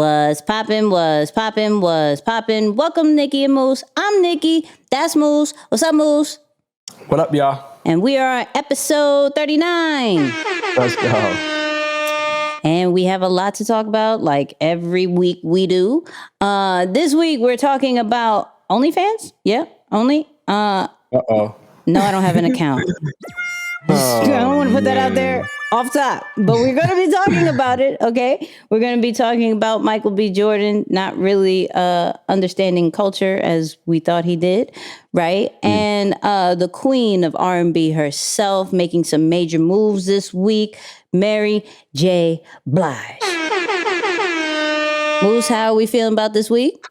Was poppin', was poppin', was poppin'. Welcome, Nicky and Moose. I'm Nicky. That's Moose. What's up, Moose? What up, y'all? And we are on episode 39. Let's go. And we have a lot to talk about, like every week we do. This week we're talking about OnlyFans. Yeah, only. Uh-oh. No, I don't have an account. I don't want to put that out there off top, but we're going to be talking about it, okay? We're going to be talking about Michael B. Jordan not really understanding culture as we thought he did, right? And the queen of R&B herself making some major moves this week, Mary J. Blige. Moose, how are we feeling about this week?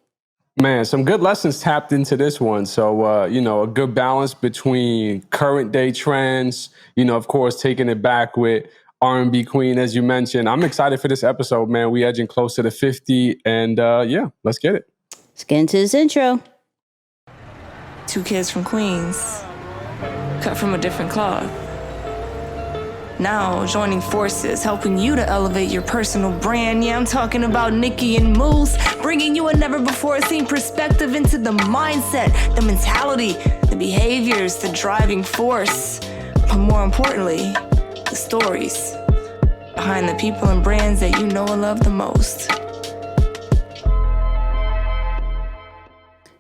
Man, some good lessons tapped into this one. So, a good balance between current day trends, of course, taking it back with R&B queen, as you mentioned. I'm excited for this episode, man. We edging closer to 50 and let's get it. Let's get into this intro. Two kids from Queens, cut from a different cloth. Now joining forces, helping you to elevate your personal brand. Yeah, I'm talking about Nicky and Moose, bringing you a never-before-seen perspective into the mindset, the mentality, the behaviors, the driving force, but more importantly, the stories behind the people and brands that you know and love the most.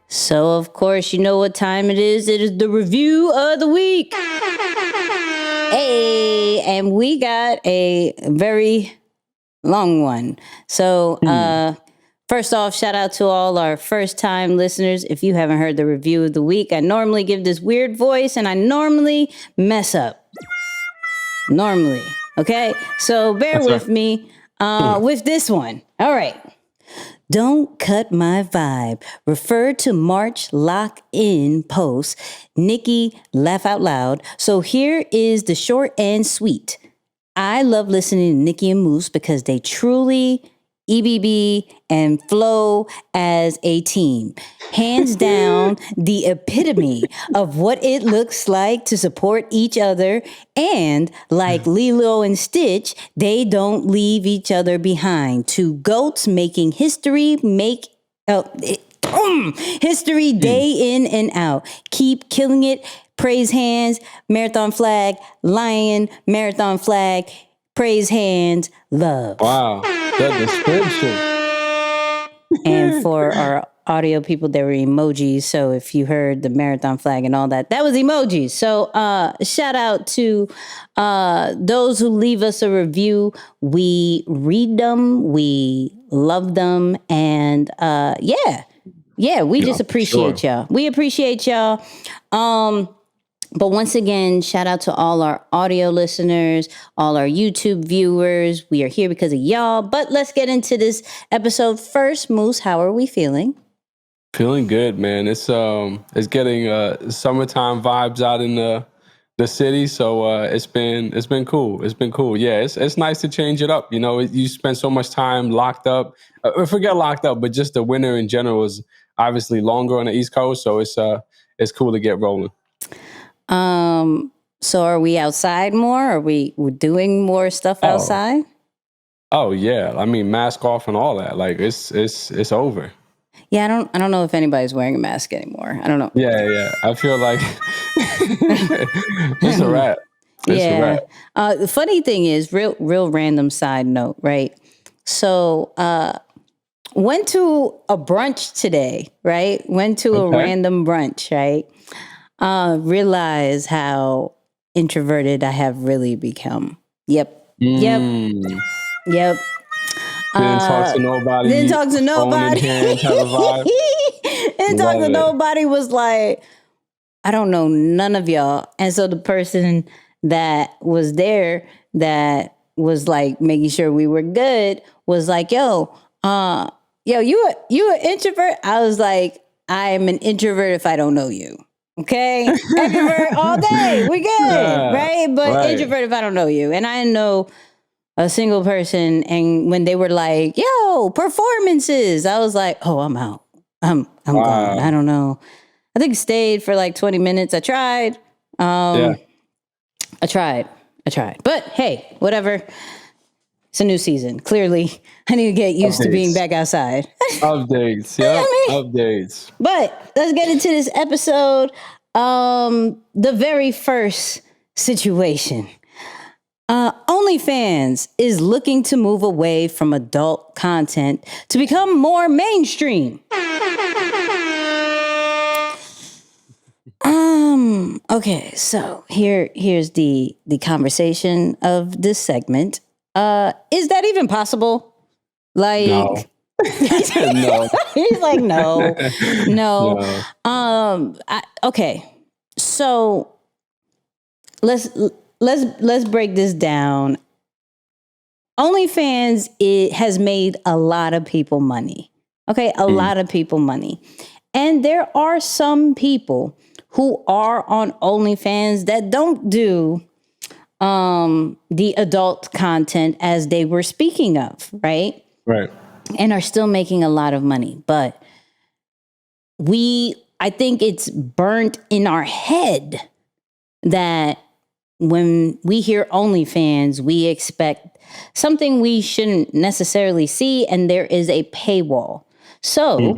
So, of course, you know what time it is. It is the review of the week. Hey, and we got a very long one. So, first off, shout out to all our first-time listeners. If you haven't heard the review of the week, I normally give this weird voice, and I normally mess up. Normally, okay? So, bear with me with this one. All right. Don't cut my vibe. Refer to March lock-in post. Nicky, laugh out loud. So here is the short and sweet. I love listening to Nicky and Moose because they truly EBB and flow as a team. Hands down, the epitome of what it looks like to support each other. And like Lilo and Stitch, they don't leave each other behind. Two goats making history, history day in and out. Keep killing it. Praise hands, marathon flag, lion, marathon flag, praise hands, love. Wow, that description. And for our audio people, there were emojis. So if you heard the marathon flag and all that, that was emojis. So shout out to those who leave us a review. We read them. We love them. And we just appreciate y'all. We appreciate y'all. But once again, shout out to all our audio listeners, all our YouTube viewers. We are here because of y'all. But let's get into this episode first. Moose, how are we feeling? Feeling good, man. It's getting summertime vibes out in the city, so it's been cool. It's been cool. Yeah, it's nice to change it up. You spend so much time locked up. Forget locked up, but just the winter in general is obviously longer on the East Coast, so it's cool to get rolling. So are we outside more? Are we doing more stuff outside? Oh yeah. I mean, mask off and all that. Like it's over. Yeah, I don't know if anybody's wearing a mask anymore. I don't know. Yeah. I feel like it's a wrap. A wrap. The funny thing is, real random side note, right? So, went to a brunch today, right? Went to a random brunch, right? Realize how introverted I have really become. Yep. Didn't talk to nobody. Didn't talk to nobody. Didn't talk to nobody. Was like, I don't know none of y'all. And so the person that was there that was like making sure we were good was like, yo, you an introvert? I was like, I am an introvert if I don't know you. Okay, extrovert all day. We good, right? But introvert if I don't know you. And I know a single person. And when they were like, yo, performances, I was like, oh, I'm out. I'm gone. I don't know. I think stayed for like 20 minutes. I tried. I tried. But hey, whatever. It's a new season. Clearly, I need to get used to being back outside. Updates. Yep. Updates. But let's get into this episode. The very first situation. OnlyFans is looking to move away from adult content to become more mainstream. Okay, so here's the conversation of this segment. Is that even possible? Like, No. No. he's like, no. Okay, so let's break this down. OnlyFans, it has made a lot of people money. Okay, a lot of people money, and there are some people who are on OnlyFans that don't do the adult content as they were speaking of, right? Right. And are still making a lot of money. But I think it's burnt in our head that when we hear OnlyFans, we expect something we shouldn't necessarily see, and there is a paywall. So,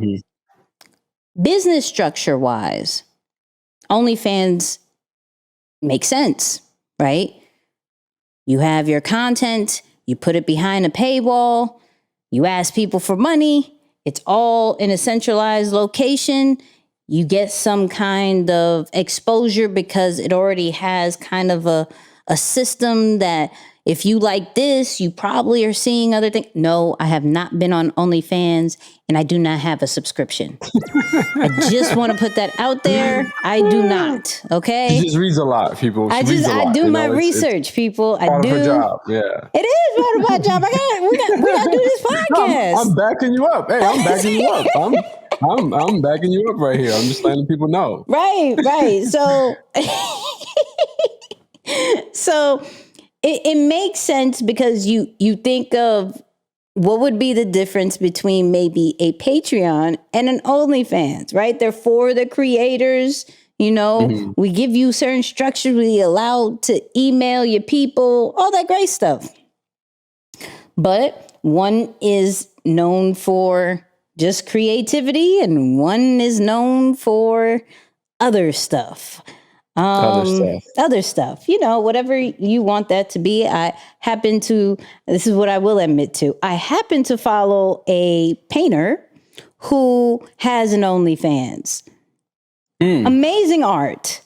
business structure wise, OnlyFans makes sense, right? You have your content, you put it behind a paywall, you ask people for money, it's all in a centralized location. You get some kind of exposure because it already has kind of a system that if you like this, you probably are seeing other things. No, I have not been on OnlyFans and I do not have a subscription. I just want to put that out there. I do not. Okay. She just reads a lot, people. I do my research, people. I do. Part of her job. Yeah. It is part of my job. We got to do this podcast. I'm backing you up. Hey, I'm backing you up. I'm backing you up right here. I'm just letting people know. Right. So it makes sense because you think of what would be the difference between maybe a Patreon and an OnlyFans, right? They're for the creators. We give you certain structures. We allow to email your people, all that great stuff. But one is known for just creativity and one is known for other stuff. Other stuff, whatever you want that to be. This is what I will admit to. I happen to follow a painter who has an OnlyFans. Amazing art.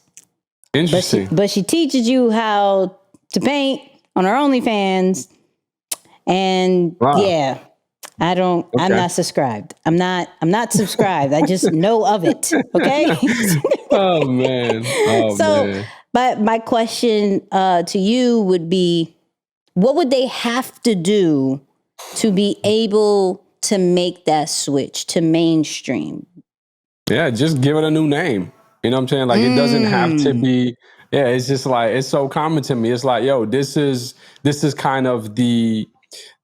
Interesting. But she teaches you how to paint on her OnlyFans. And yeah, I'm not subscribed. I'm not subscribed. I just know of it. Okay. Oh man. But my question to you would be, what would they have to do to be able to make that switch to mainstream? Yeah, just give it a new name. You know what I'm saying? Like it doesn't have to be. Yeah, it's just like it's so common to me. It's like, yo, this is kind of the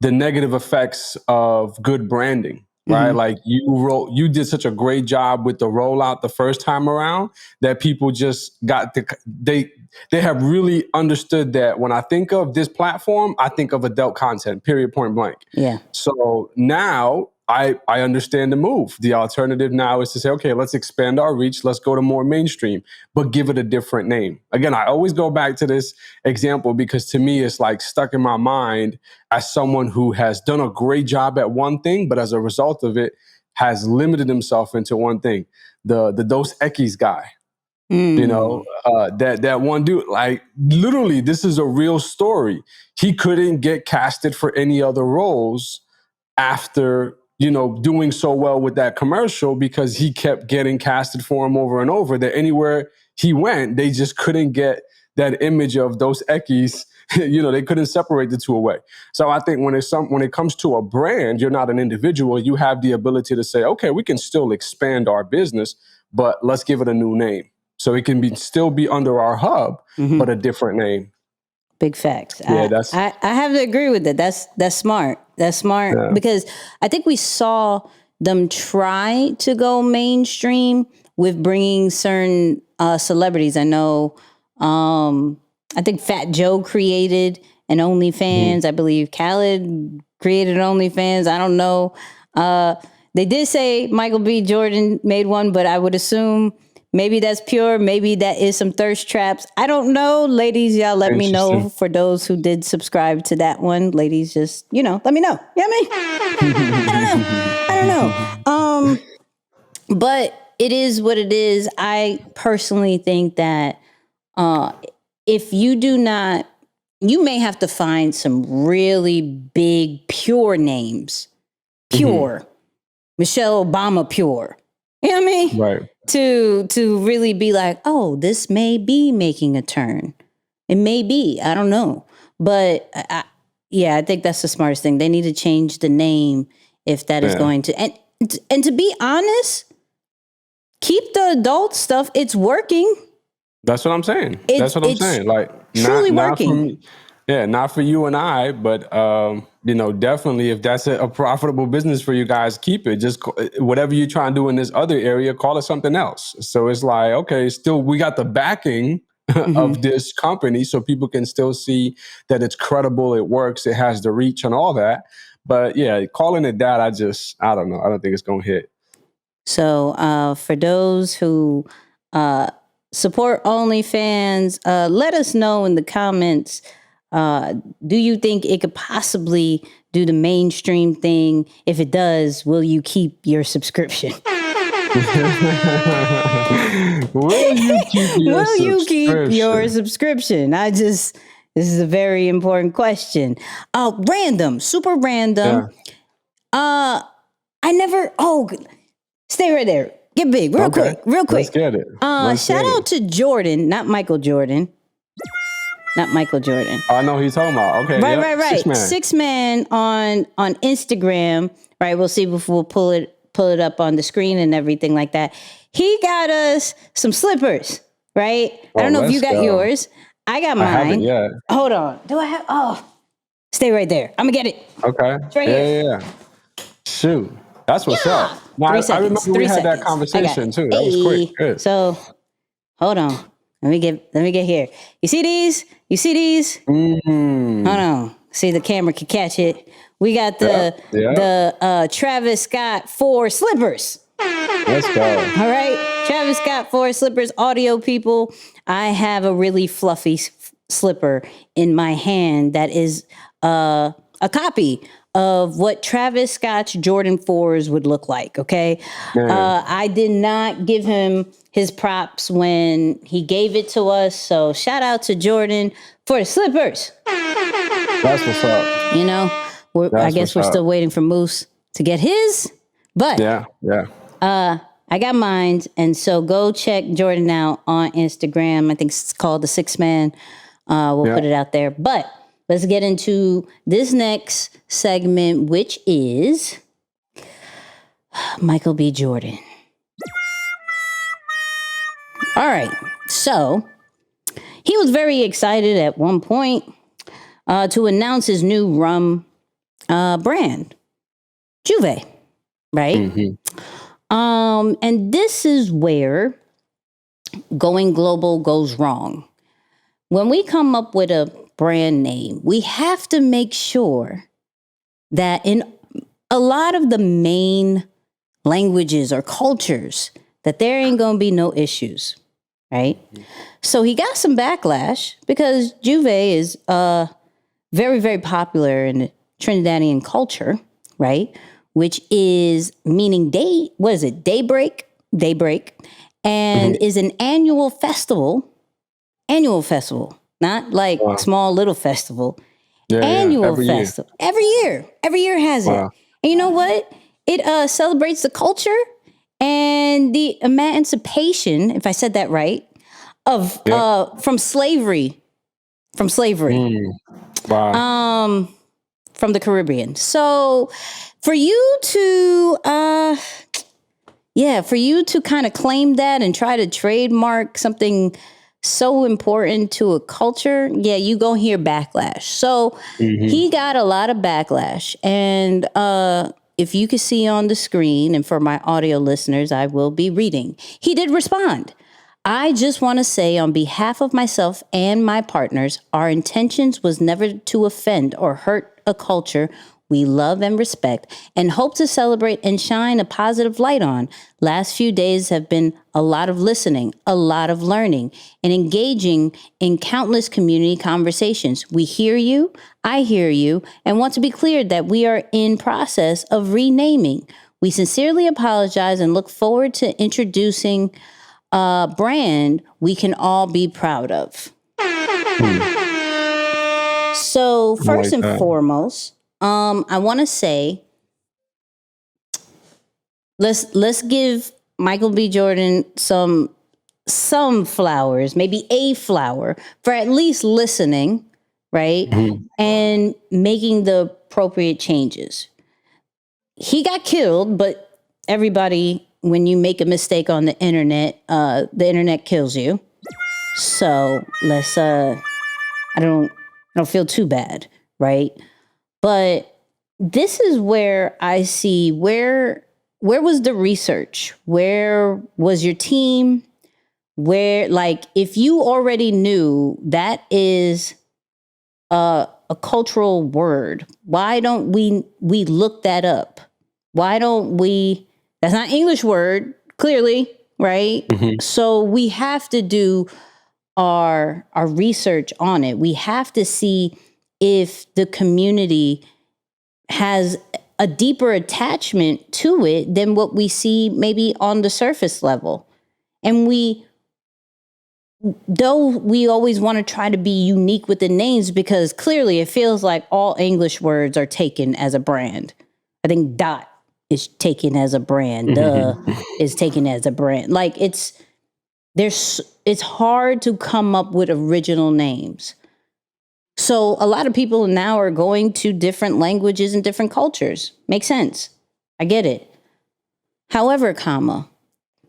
negative effects of good branding. Right. Like you did such a great job with the rollout the first time around that people just they have really understood that when I think of this platform, I think of adult content, period, point blank. Yeah. So now I understand the move. The alternative now is to say, okay, let's expand our reach. Let's go to more mainstream, but give it a different name. Again, I always go back to this example because to me, it's like stuck in my mind as someone who has done a great job at one thing, but as a result of it, has limited himself into one thing. The Dos Equis guy, that one dude, like literally, this is a real story. He couldn't get casted for any other roles after doing so well with that commercial because he kept getting casted for him over and over that anywhere he went, they just couldn't get that image of Dos Equis. They couldn't separate the two away. So I think when it comes to a brand, you're not an individual. You have the ability to say, okay, we can still expand our business, but let's give it a new name. So it can still be under our hub, but a different name. Big facts. Yeah, I have to agree with it. That's smart. That's smart because I think we saw them try to go mainstream with bringing certain celebrities. I know, I think Fat Joe created and OnlyFans. I believe Khaled created OnlyFans. I don't know. They did say Michael B. Jordan made one, but I would assume maybe that's pure. Maybe that is some thirst traps. I don't know. Ladies, y'all let me know for those who did subscribe to that one. Ladies, just, let me know. You know what I mean? I don't know. But it is what it is. I personally think that if you do not, you may have to find some really big, pure names. Pure. Michelle Obama pure. You know what I mean? Right. To really be like, oh, this may be making a turn. It may be. I don't know. But I think that's the smartest thing. They need to change the name if that is going to. And to be honest, keep the adult stuff. It's working. That's what I'm saying. That's what I'm saying. Like, truly working. Not for you and I, but definitely if that's a profitable business for you guys, keep it. Just whatever you try and do in this other area, call it something else. So it's like, okay, still we got the backing of this company, so people can still see that it's credible, it works, it has the reach and all that. But yeah, calling it that, I don't know. I don't think it's gonna hit. So for those who support OnlyFans, let us know in the comments. Do you think it could possibly do the mainstream thing? If it does, will you keep your subscription? Will you keep your subscription? This is a very important question. Super random. Yeah. Stay right there. Get big, real quick. Let's get it. Shout out to Jordan, not Michael Jordan. Not Michael Jordan. Oh, I know who you're talking about. Okay. Right. 6 Man on Instagram. Right. We'll see if we'll pull it up on the screen and everything like that. He got us some slippers. Right. I don't know if you got yours. I got mine. I haven't yet. Hold on. Do I have? Oh, stay right there. I'm gonna get it. Okay. It's right here. Yeah. Shoot. That's what's up. Now, I remember we had that conversation too. That was quick. Good. So hold on. Let me get here. You see these? Hold on. See, the camera can catch it. We got the Travis Scott 4 slippers. Let's go. All right. Travis Scott 4 slippers, audio people. I have a really fluffy slipper in my hand that is a copy of what Travis Scott's Jordan 4s would look like, okay? I did not give him his props when he gave it to us, so shout out to Jordan for the slippers. That's what's up. I guess we're still waiting for Moose to get his, but I got mine, and so go check Jordan out on Instagram. I think it's called the 6 Man. We'll put it out there, but let's get into this next segment, which is Michael B. Jordan. All right. So he was very excited at one point to announce his new rum brand, Juve, right? And this is where going global goes wrong. When we come up with a brand name, we have to make sure that in a lot of the main languages or cultures that there ain't gonna be no issues, right? So he got some backlash because Juve is very, very popular in the Trinidadian culture, right? Which is meaning daybreak, and is an annual festival, not like small little festival. Annual festival. Every year has it. And you know what? It celebrates the culture and the emancipation, if I said that right, of from slavery. From the Caribbean. So for you to kind of claim that and try to trademark something so important to a culture, you gonna hear backlash. So he got a lot of backlash. And if you could see on the screen, and for my audio listeners, I will be reading. He did respond. I just want to say on behalf of myself and my partners, our intentions was never to offend or hurt a culture we love and respect and hope to celebrate and shine a positive light on. Last few days have been a lot of listening, a lot of learning, and engaging in countless community conversations. We hear you, I hear you, and want to be clear that we are in process of renaming. We sincerely apologize and look forward to introducing a brand we can all be proud of. So first and foremost, I want to say, let's give Michael B. Jordan some flowers, maybe a flower for at least listening, right? And making the appropriate changes. He got killed, but everybody, when you make a mistake on the internet kills you. So let's I don't feel too bad, right? But this is where I see where was the research? Where was your team? Where, like, if you already knew that is a cultural word, why don't we look that up? Why don't we? That's not English word, clearly, right? So we have to do our research on it. We have to see if the community has a deeper attachment to it than what we see maybe on the surface level. And though we always want to try to be unique with the names, because clearly it feels like all English words are taken as a brand. I think dot is taken as a brand. Is taken as a brand. Like it's hard to come up with original names. So a lot of people now are going to different languages and different cultures. Makes sense. I get it. However,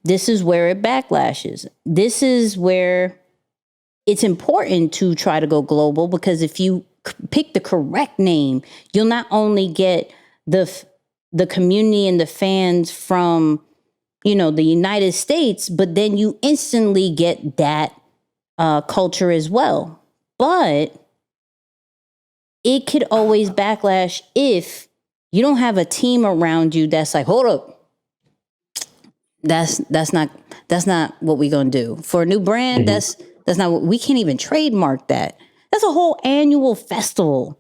this is where it backlashes. This is where it's important to try to go global, because if you pick the correct name, you'll not only get the community and the fans from, the United States, but then you instantly get that culture as well. But it could always backlash if you don't have a team around you that's like, hold up, that's not what we're gonna do for a new brand. That's not what we can't even trademark that. That's a whole annual festival.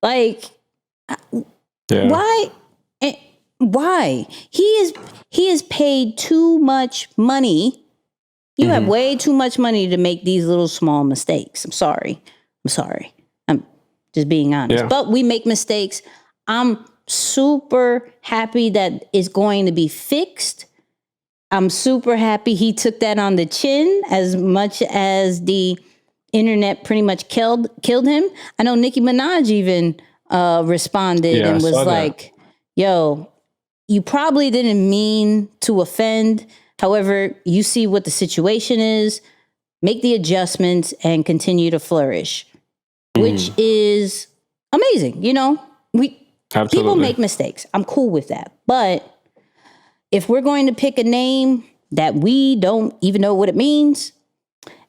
Like, why? Why? He is paid too much money. You have way too much money to make these little small mistakes. I'm sorry. I'm just being honest. But we make mistakes. I'm super happy that it's going to be fixed. I'm super happy he took that on the chin, as much as the internet pretty much killed him. I know Nicki Minaj even responded and was like, yo, you probably didn't mean to offend. However, you see what the situation is, make the adjustments and continue to flourish, which is amazing. People make mistakes. I'm cool with that. But if we're going to pick a name that we don't even know what it means,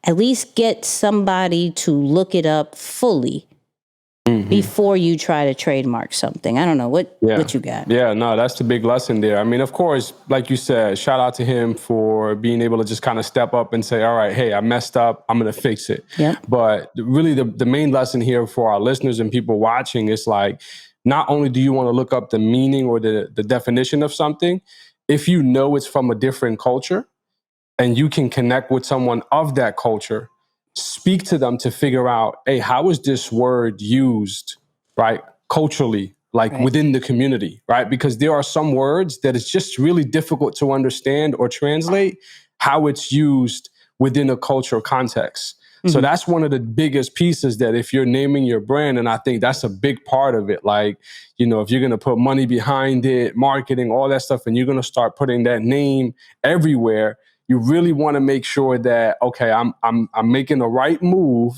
at least get somebody to look it up fully before you try to trademark something. I don't know what you got. Yeah, no, that's the big lesson there. I mean, of course, like you said, shout out to him for being able to just kind of step up and say, all right, hey, I messed up, I'm going to fix it. Yep. But really the main lesson here for our listeners and people watching is like, not only do you want to look up the meaning or the definition of something, if you know it's from a different culture and you can connect with someone of that culture, speak to them to figure out, hey, how is this word used, right, culturally, like within the community, right? Because there are some words that it's just really difficult to understand or translate how it's used within a cultural context. So that's one of the biggest pieces, that if you're naming your brand, and I think that's a big part of it, like, if you're going to put money behind it, marketing, all that stuff, and you're going to start putting that name everywhere, you really want to make sure that, okay, I'm making the right move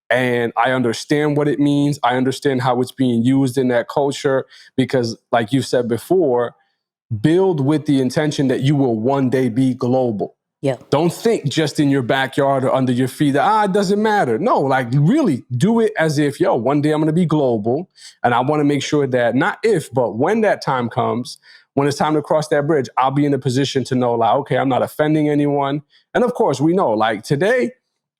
and I understand what it means. I understand how it's being used in that culture, because like you said before, build with the intention that you will one day be global. Yeah. Don't think just in your backyard or under your feet that, it doesn't matter. No, like really do it as if, one day I'm going to be global. And I want to make sure that not if, but when that time comes, when it's time to cross that bridge, I'll be in a position to know like, okay, I'm not offending anyone. And of course we know like today,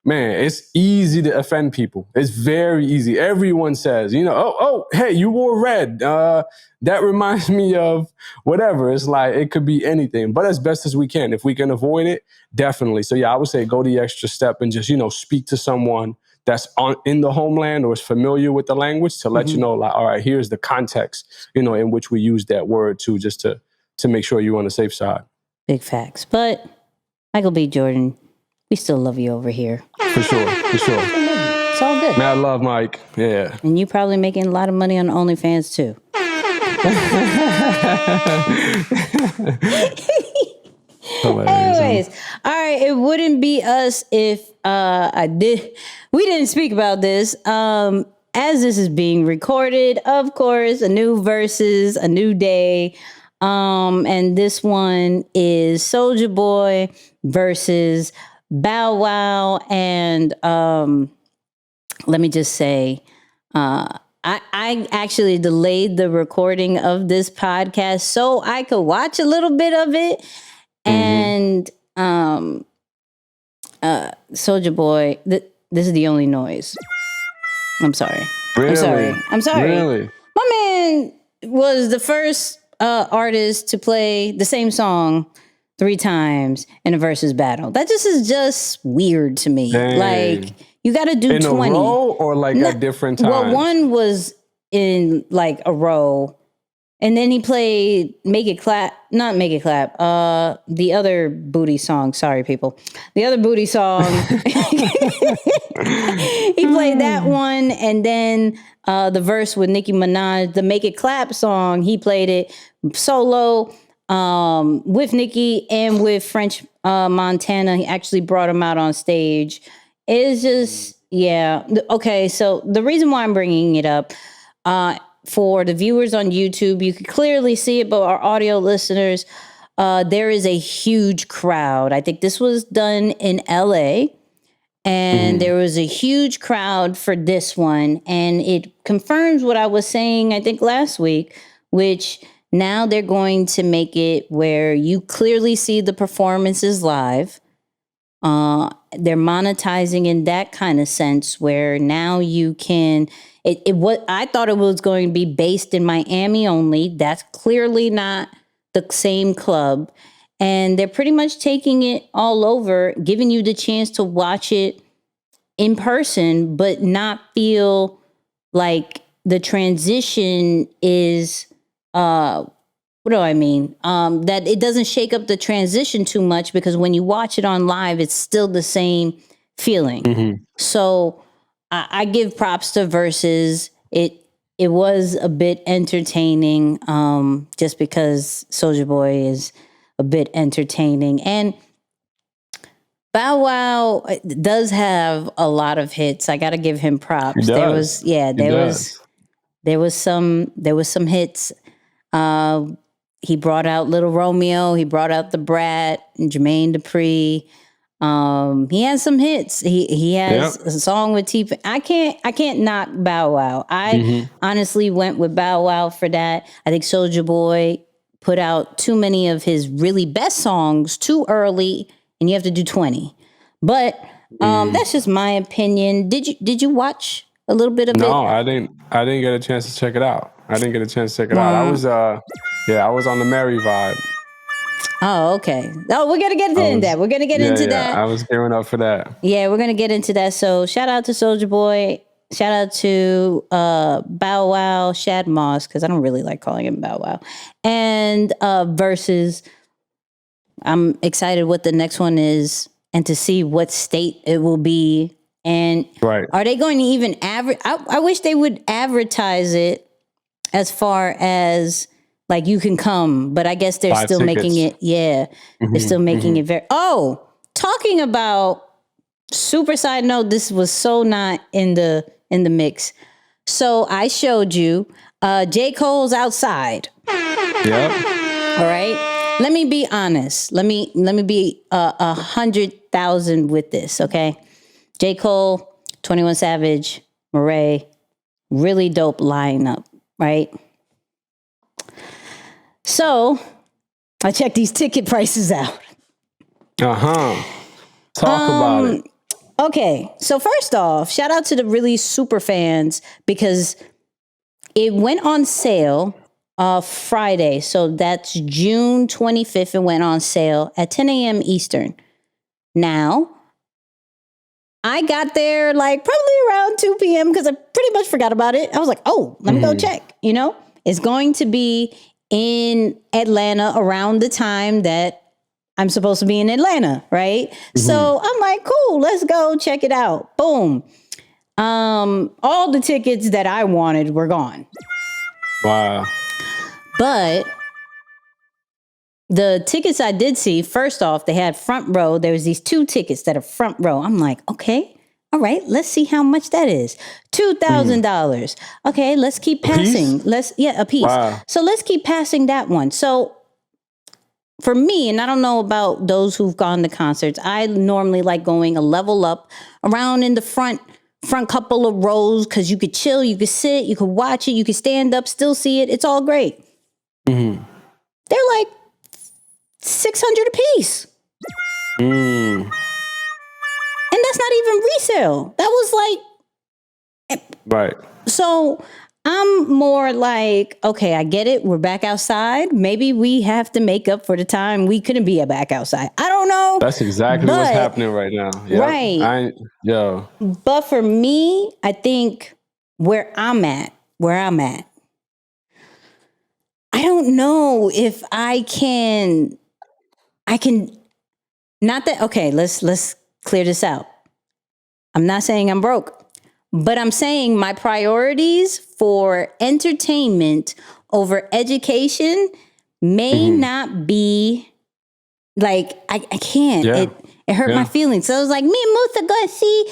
man, it's easy to offend people. It's very easy. Everyone says, hey, you wore red. That reminds me of whatever. It's like, it could be anything, but as best as we can. If we can avoid it, definitely. So yeah, I would say go the extra step and just, speak to someone that's in the homeland or is familiar with the language to let you know, like, all right, here's the context, in which we use that word too, just to make sure you're on the safe side. Big facts. But Michael B. Jordan, we still love you over here. For sure. It's all good. Man, I love Mike. Yeah. And you probably making a lot of money on OnlyFans too. Anyways, all right. It wouldn't be us if we didn't speak about this. As this is being recorded, of course, a new Verzuz, a new day. And this one is Soulja Boy versus Bow Wow. And let me just say, I actually delayed the recording of this podcast so I could watch a little bit of it. And Soulja Boy, this is the only noise. I'm sorry. Really? I'm sorry. Really? My man was the first artist to play the same song 3 times in a Verzuz battle. That just is just weird to me. Dang. Like, you got to do in 20. In a row or like at different times? Well, one was in like a row. And then he played not Make It Clap, the other booty song. Sorry, people. The other booty song. He played that one. And then the verse with Nicki Minaj, the Make It Clap song, he played it solo with Nicki and with French Montana. He actually brought him out on stage. It's just, yeah. Okay, so the reason why I'm bringing it up, for the viewers on YouTube, you can clearly see it, but our audio listeners, there is a huge crowd. I think this was done in LA, and there was a huge crowd for this one. And it confirms what I was saying, I think, last week, which now they're going to make it where you clearly see the performances live. They're monetizing in that kind of sense where now you can... I thought it was going to be based in Miami only. That's clearly not the same club. And they're pretty much taking it all over, giving you the chance to watch it in person, but not feel like the transition is, what do I mean? That it doesn't shake up the transition too much, because when you watch it on live, it's still the same feeling. So I give props to Verzuz. It was a bit entertaining, just because Soulja Boy is a bit entertaining. And Bow Wow does have a lot of hits. I got to give him props. There was some hits. He brought out Little Romeo. He brought out The Brat and Jermaine Dupri. He has some hits. He has a song with T. I can't knock Bow Wow. I honestly went with Bow Wow for that. I think Soulja Boy put out too many of his really best songs too early, and you have to do 20. But that's just my opinion. Did you watch a little bit of it? No, I didn't get a chance to check it out. I was I was on the Mary vibe. Oh, okay. Oh, we're going to get into that. We're going to get into that. I was gearing up for that. Yeah, we're going to get into that. So shout out to Soulja Boy. Shout out to Bow Wow, Shad Moss, because I don't really like calling him Bow Wow. And Verzuz. I'm excited what the next one is and to see what state it will be. And are they going to even I wish they would advertise it as far as... like you can come, but I guess they're still making it. Yeah, they're still making it very. Oh, talking about super side note, this was so not in the mix. So I showed you J. Cole's Outside. Yep. All right. let me be honest. Let me be 100,000 with this, okay? J. Cole, 21 Savage, Murray, really dope lineup, right? So I checked these ticket prices out. Talk about it. Okay, so first off, shout out to the really super fans because it went on sale Friday. So that's June 25th. It went on sale at 10 a.m. Eastern. Now, I got there like probably around 2 p.m. because I pretty much forgot about it. I was like, oh, let me go check. You know, it's going to be in Atlanta around the time that I'm supposed to be in Atlanta, right? So I'm like, cool, let's go check it out. Boom. All the tickets that I wanted were gone. Wow. But the tickets I did see, first off, they had front row. There was these 2 tickets that are front row. I'm like, okay, all right, let's see how much that is. $2,000. Okay, let's keep passing. A piece. Wow. So let's keep passing that one. So for me, and I don't know about those who've gone to concerts, I normally like going a level up around in the front couple of rows because you could chill, you could sit, you could watch it, you could stand up, still see it. It's all great. They're like $600 a piece. And that's not even resale. That was like... Right. So I'm more like, okay, I get it. We're back outside. Maybe we have to make up for the time we couldn't be back outside. I don't know. That's exactly what's happening right now. Yep. Right. But for me, I think where I'm at, I don't know if I can, not that, okay, let's clear this out. I'm not saying I'm broke. But I'm saying my priorities for entertainment over education may not be like, I can't. Yeah. It hurt my feelings. So I was like, me and Moose are going to see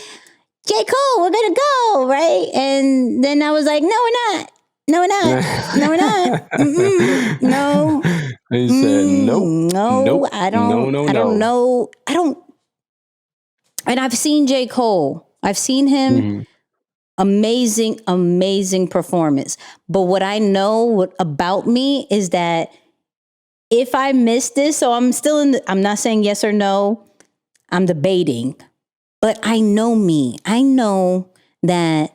J. Cole. We're going to go, right? And then I was like, no, we're not. No, we're not. No, we're not. No. He said, nope. No, I don't. I don't know. I don't. And I've seen J. Cole. I've seen him. Amazing performance. But what I know about me is that if I miss this, so I'm still I'm not saying yes or no, I'm debating, but I know me. I know that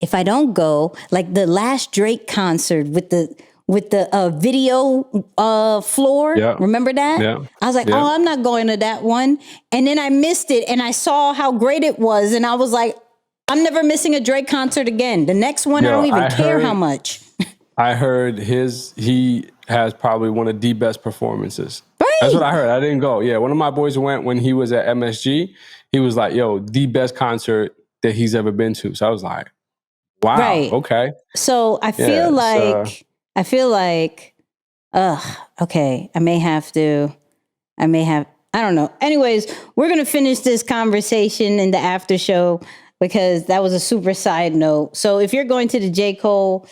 if I don't go, like the last Drake concert with the video floor, remember that? Yeah. I was like, oh, I'm not going to that one. And then I missed it and I saw how great it was. And I was like, I'm never missing a Drake concert again. The next one, I don't even care how much. I heard he has probably one of the best performances. Right. That's what I heard. I didn't go. Yeah, one of my boys went when he was at MSG. He was like, yo, the best concert that he's ever been to. So I was like, wow, okay. So I feel like, okay, I don't know. Anyways, we're going to finish this conversation in the after show, because that was a super side note. So if you're going to the J. Cole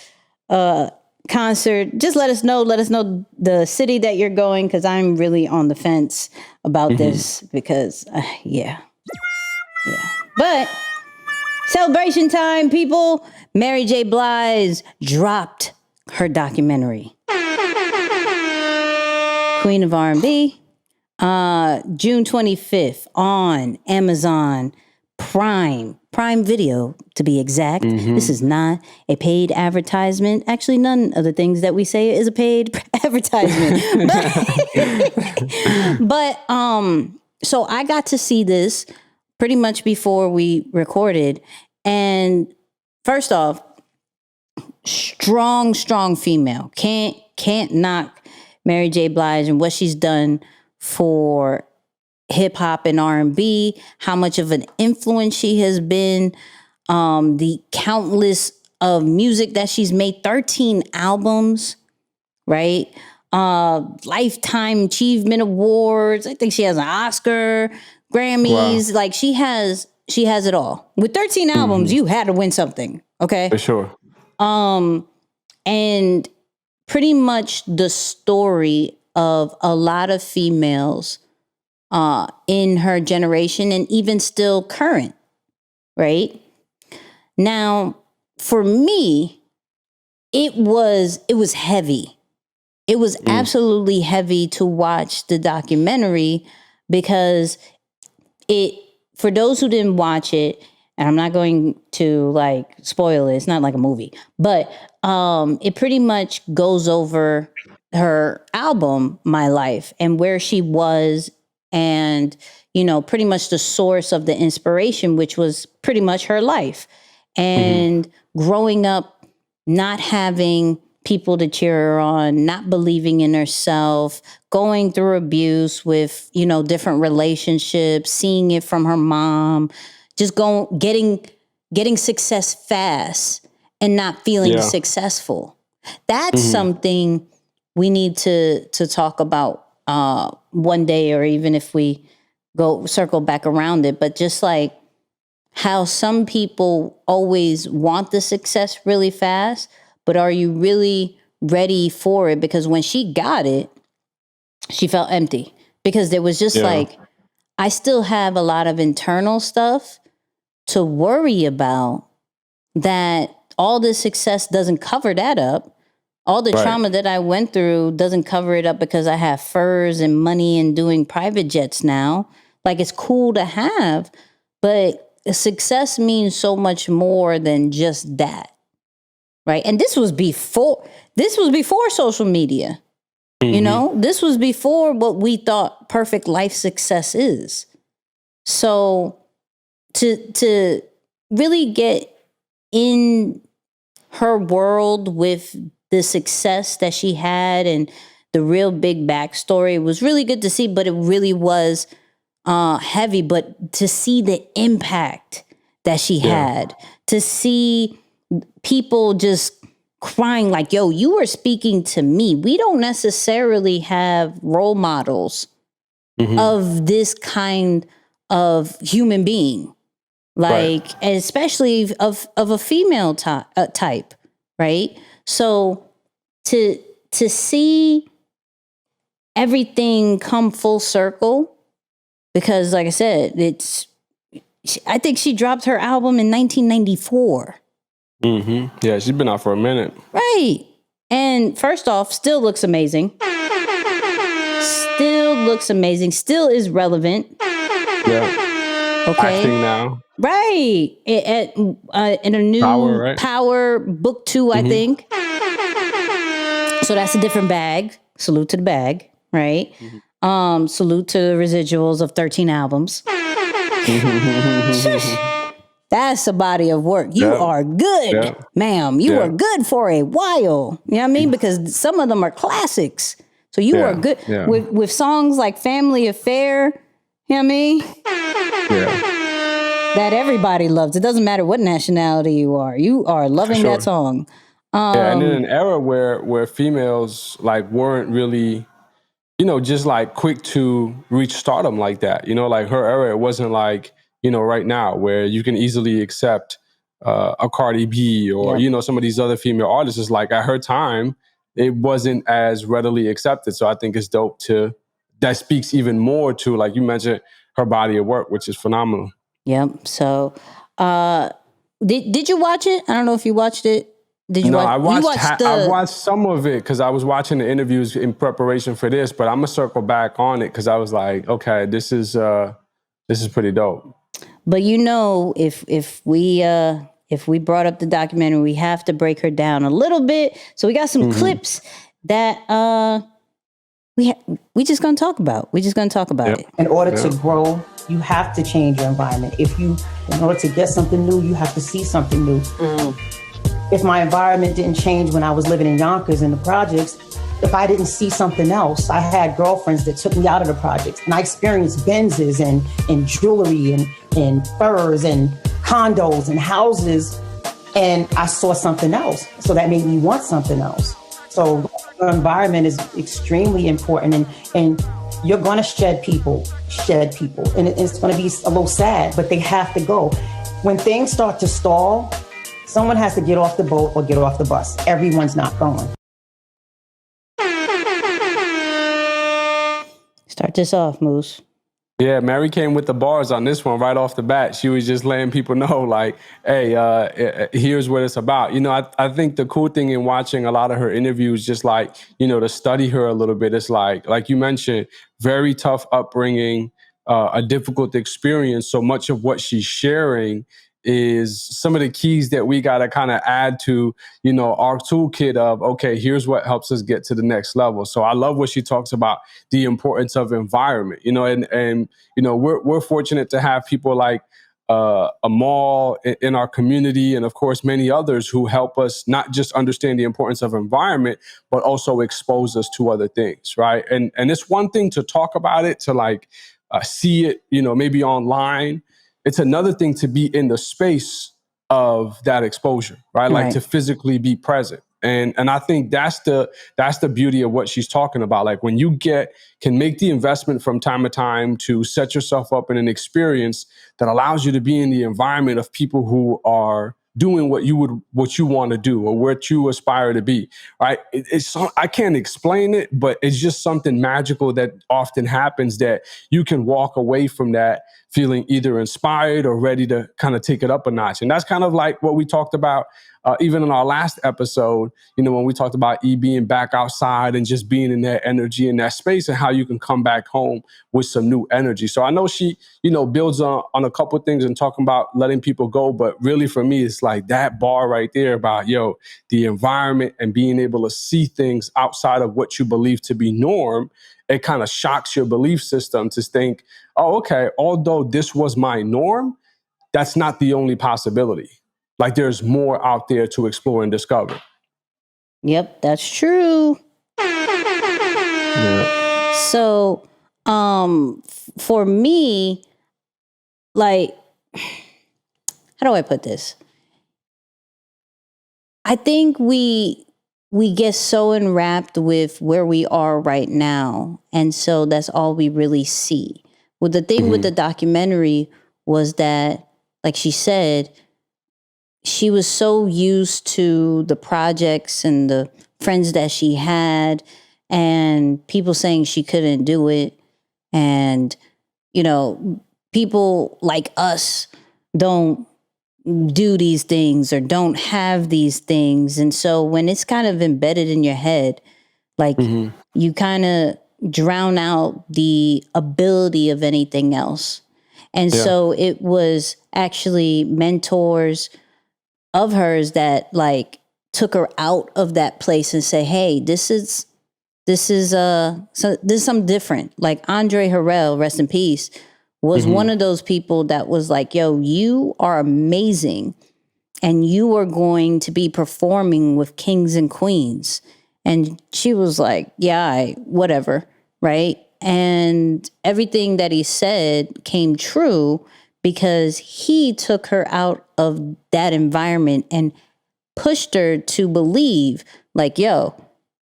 concert, just let us know. Let us know the city that you're going, because I'm really on the fence about this, because, yeah. But celebration time, people. Mary J. Blige dropped her documentary. Queen of R&B. June 25th on Amazon Prime Video, to be exact. This is not a paid advertisement. Actually, none of the things that we say is a paid advertisement. But so I got to see this pretty much before we recorded. And first off, strong female. Can't knock Mary J. Blige and what she's done for hip hop and R&B, how much of an influence she has been, the countless of music that she's made, 13 albums, right? Lifetime Achievement Awards. I think she has an Oscar, Grammys. Wow. Like she has it all. With 13 albums, you had to win something. Okay. For sure. And pretty much the story of a lot of females in her generation and even still current, right? Now, for me, it was heavy. It was absolutely heavy to watch the documentary because for those who didn't watch it, and I'm not going to like spoil it, it's not like a movie, but it pretty much goes over her album, My Life, and where she was, and, you know, pretty much the source of the inspiration, which was pretty much her life. And growing up, not having people to cheer her on, not believing in herself, going through abuse with, you know, different relationships, seeing it from her mom, just getting success fast and not feeling successful. That's something we need to talk about one day, or even if we go circle back around it. But just like how some people always want the success really fast, but are you really ready for it? Because when she got it, she felt empty because there was just like, I still have a lot of internal stuff to worry about, that all this success doesn't cover that up. All the trauma that I went through doesn't cover it up because I have furs and money and doing private jets now. Like, it's cool to have, but success means so much more than just that. Right. And this was before social media. You know, this was before what we thought perfect life success is. So to really get in her world with the success that she had and the real big backstory was really good to see, but it really was heavy. But to see the impact that she had, to see people just crying like, yo, you were speaking to me. We don't necessarily have role models of this kind of human being, like, especially of a female type, right? So to see everything come full circle, because like I said, I think she dropped her album in 1994. Yeah, she's been out for a minute. Right. And first off, still looks amazing. Still is relevant. Yeah. Okay. Acting now. Right. In a new Power Book 2, I think. So that's a different bag. Salute to the bag, right? Salute to the residuals of 13 albums. That's a body of work. You are good, ma'am. You are good for a while. You know what I mean? Because some of them are classics. So you are good with songs like Family Affair. You know what I mean? That everybody loves. It doesn't matter what nationality you are. You are loving that song. And in an era where females like weren't really, you know, just like quick to reach stardom like that. You know, like her era, it wasn't like, you know, right now where you can easily accept a Cardi B or, you know, some of these other female artists. Is like at her time, it wasn't as readily accepted. So I think it's dope that speaks even more to, like you mentioned, her body of work, which is phenomenal. Yep. So did you watch it? I don't know if you watched it. Did you watch? I watched some of it because I was watching the interviews in preparation for this, but I'm gonna circle back on it because I was like, okay, this is pretty dope. But you know, if we brought up the documentary, we have to break her down a little bit. So we got some clips that we just gonna talk about. We just gonna talk about it. In order to grow, you have to change your environment. In order to get something new, you have to see something new. If my environment didn't change when I was living in Yonkers in the projects, if I didn't see something else, I had girlfriends that took me out of the projects, and I experienced Benzes and jewelry and furs and condos and houses, and I saw something else. So that made me want something else. So the environment is extremely important, and you're going to shed people, and it's going to be a little sad, but they have to go. When things start to stall, someone has to get off the boat or get off the bus. Everyone's not going. Start this off, Moose. Yeah, Mary came with the bars on this one right off the bat. She was just letting people know, like, hey, here's what it's about. I think the cool thing in watching a lot of her interviews, just like, to study her a little bit, it's like you mentioned, very tough upbringing, a difficult experience. So much of what she's sharing is some of the keys that we got to kind of add to, our toolkit of, okay, here's what helps us get to the next level. So I love what she talks about, the importance of environment, and we're fortunate to have people like Amal in our community, and of course many others who help us not just understand the importance of environment, but also expose us to other things, right? And it's one thing to talk about it, to like see it, maybe online. It's another thing to be in the space of that exposure, right? Like to physically be present. And I think that's the beauty of what she's talking about. Like when you can make the investment from time to time to set yourself up in an experience that allows you to be in the environment of people who are doing what you want to do or what you aspire to be, right? I can't explain it, but it's just something magical that often happens, that you can walk away from that feeling either inspired or ready to kind of take it up a notch. And that's kind of like what we talked about even in our last episode, when we talked about E being back outside and just being in that energy, in that space, and how you can come back home with some new energy. So I know she, builds on a couple of things and talking about letting people go. But really for me, it's like that bar right there about, the environment and being able to see things outside of what you believe to be norm. It kind of shocks your belief system to think, oh, okay, although this was my norm, that's not the only possibility. Like there's more out there to explore and discover. Yep, that's true. Yeah. So, for me, like, how do I put this? I think we get so enwrapped with where we are right now. And so that's all we really see. Well, the thing with the documentary was that, like she said, she was so used to the projects and the friends that she had and people saying she couldn't do it. And, people like us don't do these things or don't have these things. And so when it's kind of embedded in your head, like you kind of drown out the ability of anything else. And so it was actually mentors of hers that like took her out of that place and say, hey, this is something different. Like Andre Harrell, rest in peace, was one of those people that was like, yo, you are amazing. And you are going to be performing with kings and queens. And she was like, yeah, whatever. Right. And everything that he said came true because he took her out of that environment and pushed her to believe like, yo,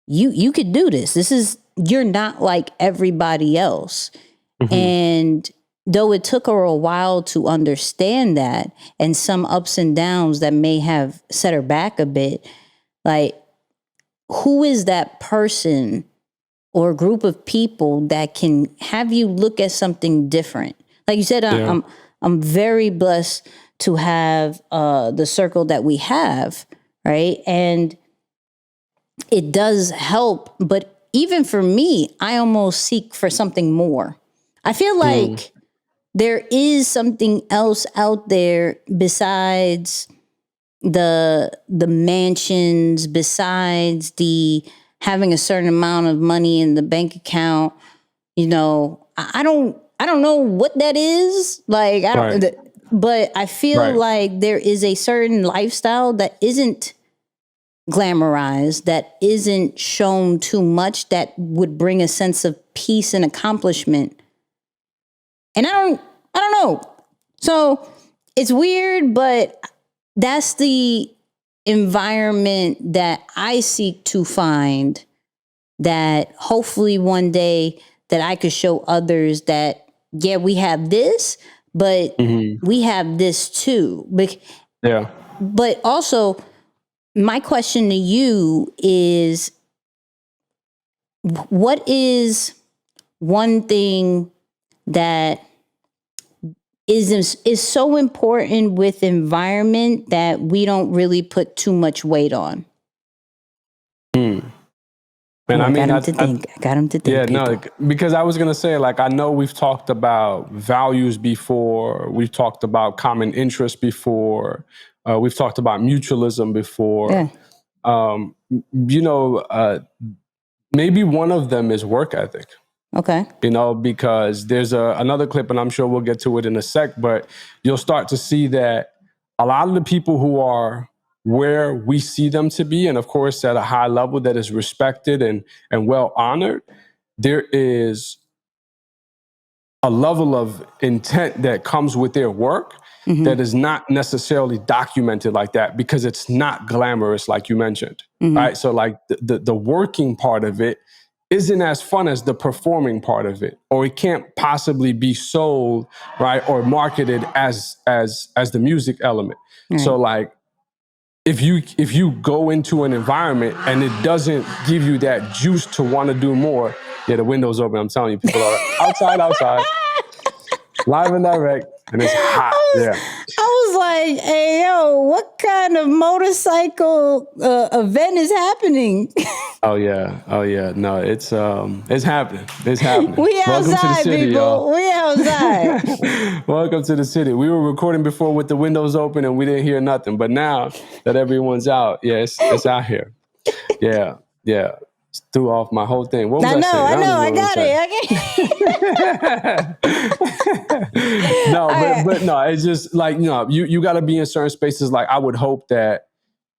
you could do this. You're not like everybody else. And though it took her a while to understand that and some ups and downs that may have set her back a bit, like who is that person or group of people that can have you look at something different? Like you said, I'm very blessed to have the circle that we have, right? And it does help. But even for me, I almost seek for something more. I feel like there is something else out there besides the mansions, besides the having a certain amount of money in the bank account. I don't know what that is. Like, but I feel like there is a certain lifestyle that isn't glamorized, that isn't shown too much, that would bring a sense of peace and accomplishment. And I don't know. So it's weird, but that's the environment that I seek to find, that hopefully one day that I could show others that, yeah, we have this, but we have this too. But also, my question to you is, what is one thing that is so important with environment that we don't really put too much weight on? And I got him to think. Yeah, people. no, because I was gonna say, like, I know we've talked about values before, we've talked about common interests before, we've talked about mutualism before. Yeah. Maybe one of them is work ethic. Okay. Because there's another clip, and I'm sure we'll get to it in a sec, but you'll start to see that a lot of the people who are where we see them to be, and of course at a high level that is respected and well honored, there is a level of intent that comes with their work that is not necessarily documented like that because it's not glamorous, like you mentioned, right? So like the working part of it isn't as fun as the performing part of it, or it can't possibly be sold, right, or marketed as the music element. Right. So like, if you go into an environment and it doesn't give you that juice to want to do more, yeah, the window's open. I'm telling you, people are outside, live and direct, and it's hot. Yeah. I was like, hey, yo, what kind of motorcycle event is happening? Oh yeah. No, it's happening. It's happening. We Welcome outside, to the city, people. y'all. We outside. Welcome to the city. We were recording before with the windows open and we didn't hear nothing, but now that everyone's out, yeah, it's out here. Yeah. Threw off my whole thing. What was I saying? I got it. No, but no, it's just like, you got to be in certain spaces. Like, I would hope that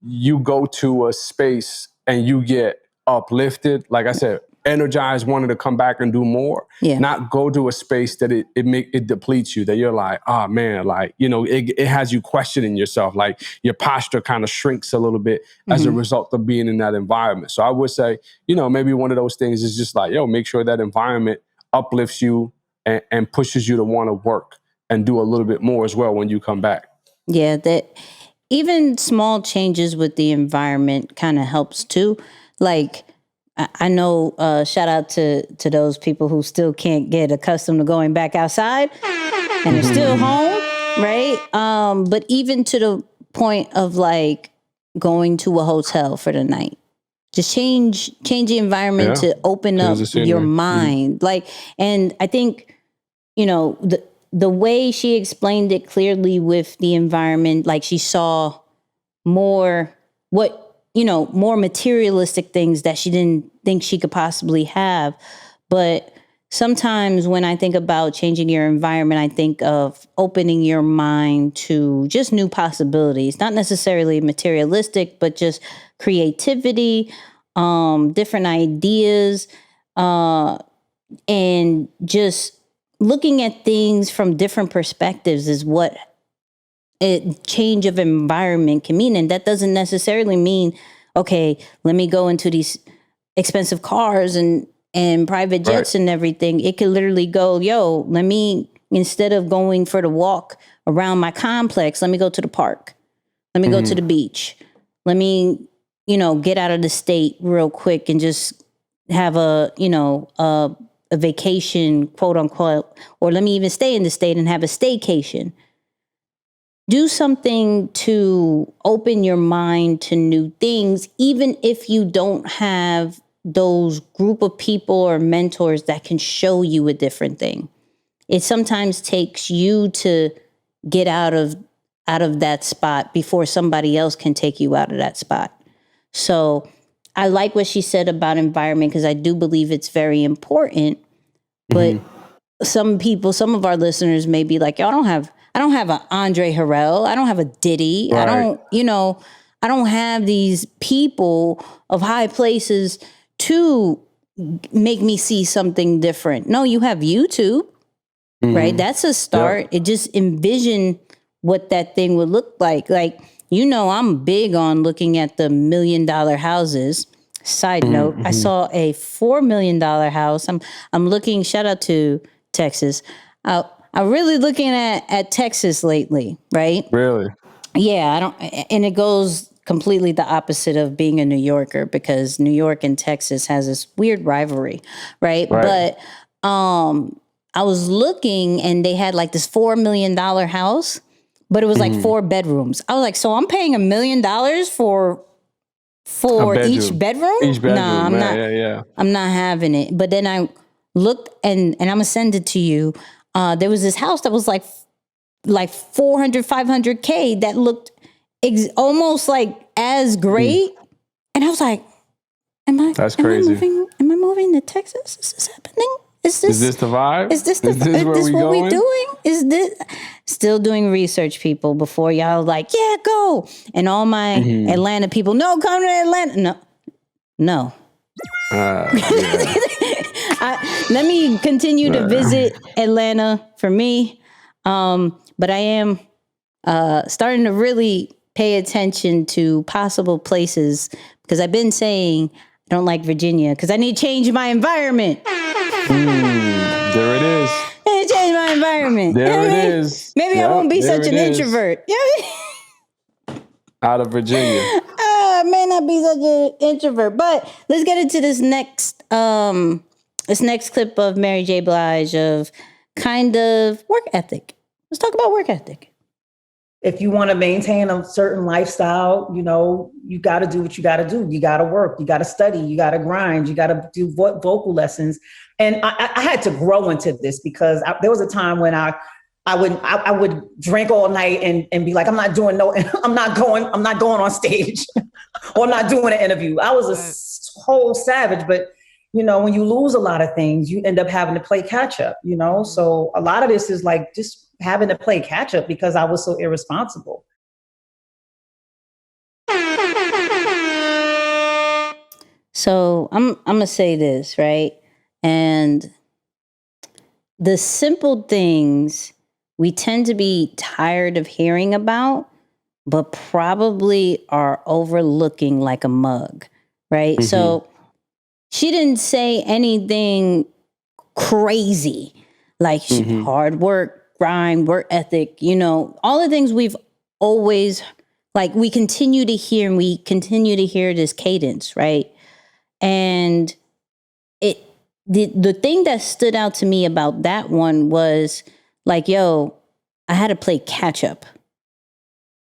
you go to a space and you get uplifted. Like I said, energized, wanting to come back and do more. Yeah. Not go to a space that it depletes you, that you're like, oh man, like, it has you questioning yourself. Like your posture kind of shrinks a little bit as a result of being in that environment. So I would say, maybe one of those things is just like, make sure that environment uplifts you and pushes you to want to work and do a little bit more as well when you come back. Yeah, that even small changes with the environment kind of helps too. Like, I know, shout out to those people who still can't get accustomed to going back outside and are still home, right? But even to the point of like going to a hotel for the night, just change the environment to open up your mind. Like, and I think, the way she explained it clearly with the environment, like she saw more more materialistic things that she didn't think she could possibly have. But sometimes when I think about changing your environment, I think of opening your mind to just new possibilities, not necessarily materialistic, but just creativity, different ideas, and just looking at things from different perspectives is what a change of environment can mean. And that doesn't necessarily mean, okay, let me go into these expensive cars and private jets and everything. It could literally go, let me, instead of going for the walk around my complex, let me go to the park. Let me go to the beach. Let me, get out of the state real quick and just have a vacation, quote unquote, or let me even stay in the state and have a staycation. Do something to open your mind to new things, even if you don't have those group of people or mentors that can show you a different thing. It sometimes takes you to get out of that spot before somebody else can take you out of that spot. So I like what she said about environment, because I do believe it's very important. But some of our listeners may be like, I don't have an Andre Harrell. I don't have a Diddy. Right. I don't have these people of high places to make me see something different. No, you have YouTube, right? That's a start. It just envision what that thing would look like. Like, I'm big on looking at the $1 million houses. Side note, I saw a $4 million house. I'm looking, shout out to Texas. I'm really looking at Texas lately, right? Really? Yeah, and it goes completely the opposite of being a New Yorker, because New York and Texas has this weird rivalry, right? But I was looking and they had like this $4 million house, but it was like 4 bedrooms. I was like, so I'm paying $1 million for each bedroom? Each bedroom. Nah, I'm not. Yeah. I'm not having it. But then I looked and I'm gonna send it to you. There was this house that was like 400, 500K that looked almost like as great. And I was like, That's crazy. Am I moving to Texas? Is this happening? Is this the vibe? Is this what we're doing? Is this still doing research, people, before y'all like, yeah, go. And all my Atlanta people, no, come to Atlanta. No. Yeah. Let me continue to visit Atlanta for me. But I am starting to really pay attention to possible places because I've been saying I don't like Virginia because I need to change my environment. There it is. I need to change my environment. There it is. Maybe I won't be such an introvert. Out of Virginia. I may not be such an introvert, but let's get into this next clip of Mary J. Blige of kind of work ethic. Let's talk about work ethic. If you want to maintain a certain lifestyle, you got to do what you got to do. You got to work, you got to study, you got to grind, you got to do vocal lessons. And I had to grow into this because there was a time when I would drink all night and be like, I'm not going on stage or I'm not doing an interview. I was a whole savage, but when you lose a lot of things, you end up having to play catch up, So a lot of this is like just having to play catch up because I was so irresponsible. So I'm gonna say this, right? And the simple things we tend to be tired of hearing about, but probably are overlooking like a mug, right? Mm-hmm. So she didn't say anything crazy, like hard work, grind, work ethic, all the things we've always, like, we continue to hear, and we continue to hear this cadence, right? And the thing that stood out to me about that one was like, yo, I had to play catch up.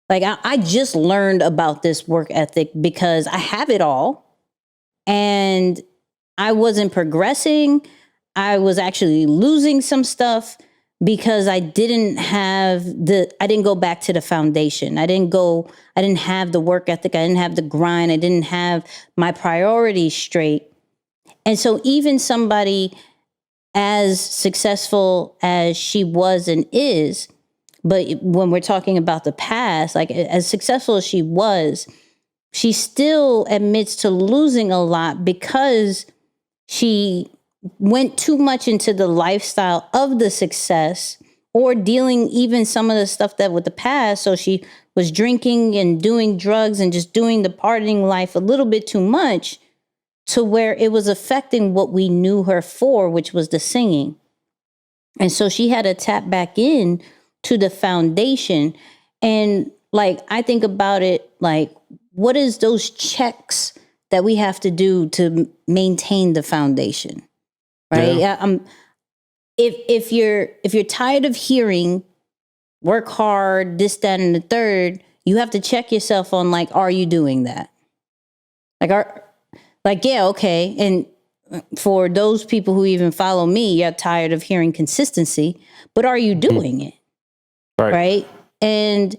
Like, I just learned about this work ethic because I have it all and I wasn't progressing. I was actually losing some stuff because I didn't go back to the foundation. I didn't have the work ethic. I didn't have the grind. I didn't have my priorities straight. And so even somebody as successful as she was and is, but when we're talking about the past, like as successful as she was, she still admits to losing a lot because she went too much into the lifestyle of the success or dealing even some of the stuff that with the past. So she was drinking and doing drugs and just doing the partying life a little bit too much to where it was affecting what we knew her for, which was the singing. And so she had to tap back in to the foundation. And like, I think about it, like, what is those checks that we have to do to maintain the foundation? Right. Yeah. If you're tired of hearing work hard, this, that, and the third, you have to check yourself on, like, are you doing that? Yeah, okay. And for those people who even follow me, you're tired of hearing consistency, but are you doing it? Right. And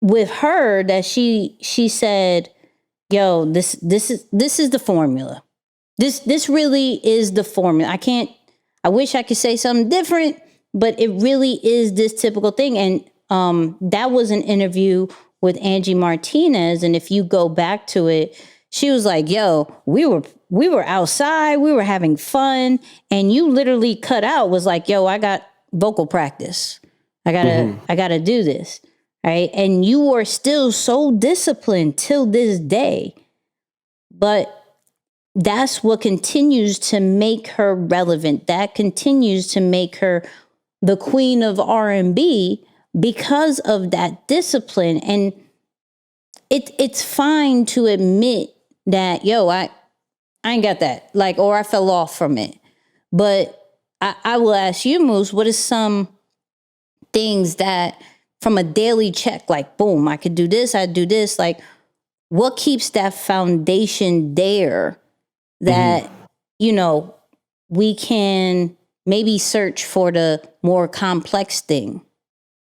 with her, that she said, yo, this is the formula. This really is the formula. I wish I could say something different, but it really is this typical thing. And that was an interview with Angie Martinez. And if you go back to it, she was like, yo, we were outside, we were having fun. And you literally cut out, was like, yo, I got vocal practice. I gotta do this. Right. And you are still so disciplined till this day. But that's what continues to make her relevant. That continues to make her the queen of R&B because of that discipline. And it's fine to admit that, yo, I ain't got that, like, or I fell off from it. But I will ask you, Moose, what is some things that from a daily check, like, boom, I could do this, I do this, like, what keeps that foundation there that, we can maybe search for the more complex thing?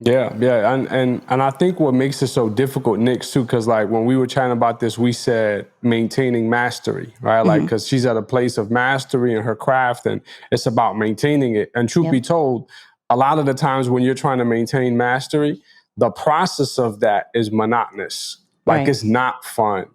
Yeah. And I think what makes it so difficult, Nick, too, because like when we were chatting about this, we said maintaining mastery, right? Like, because she's at a place of mastery in her craft and it's about maintaining it. And truth be told, a lot of the times when you're trying to maintain mastery, the process of that is monotonous. Like it's not fun.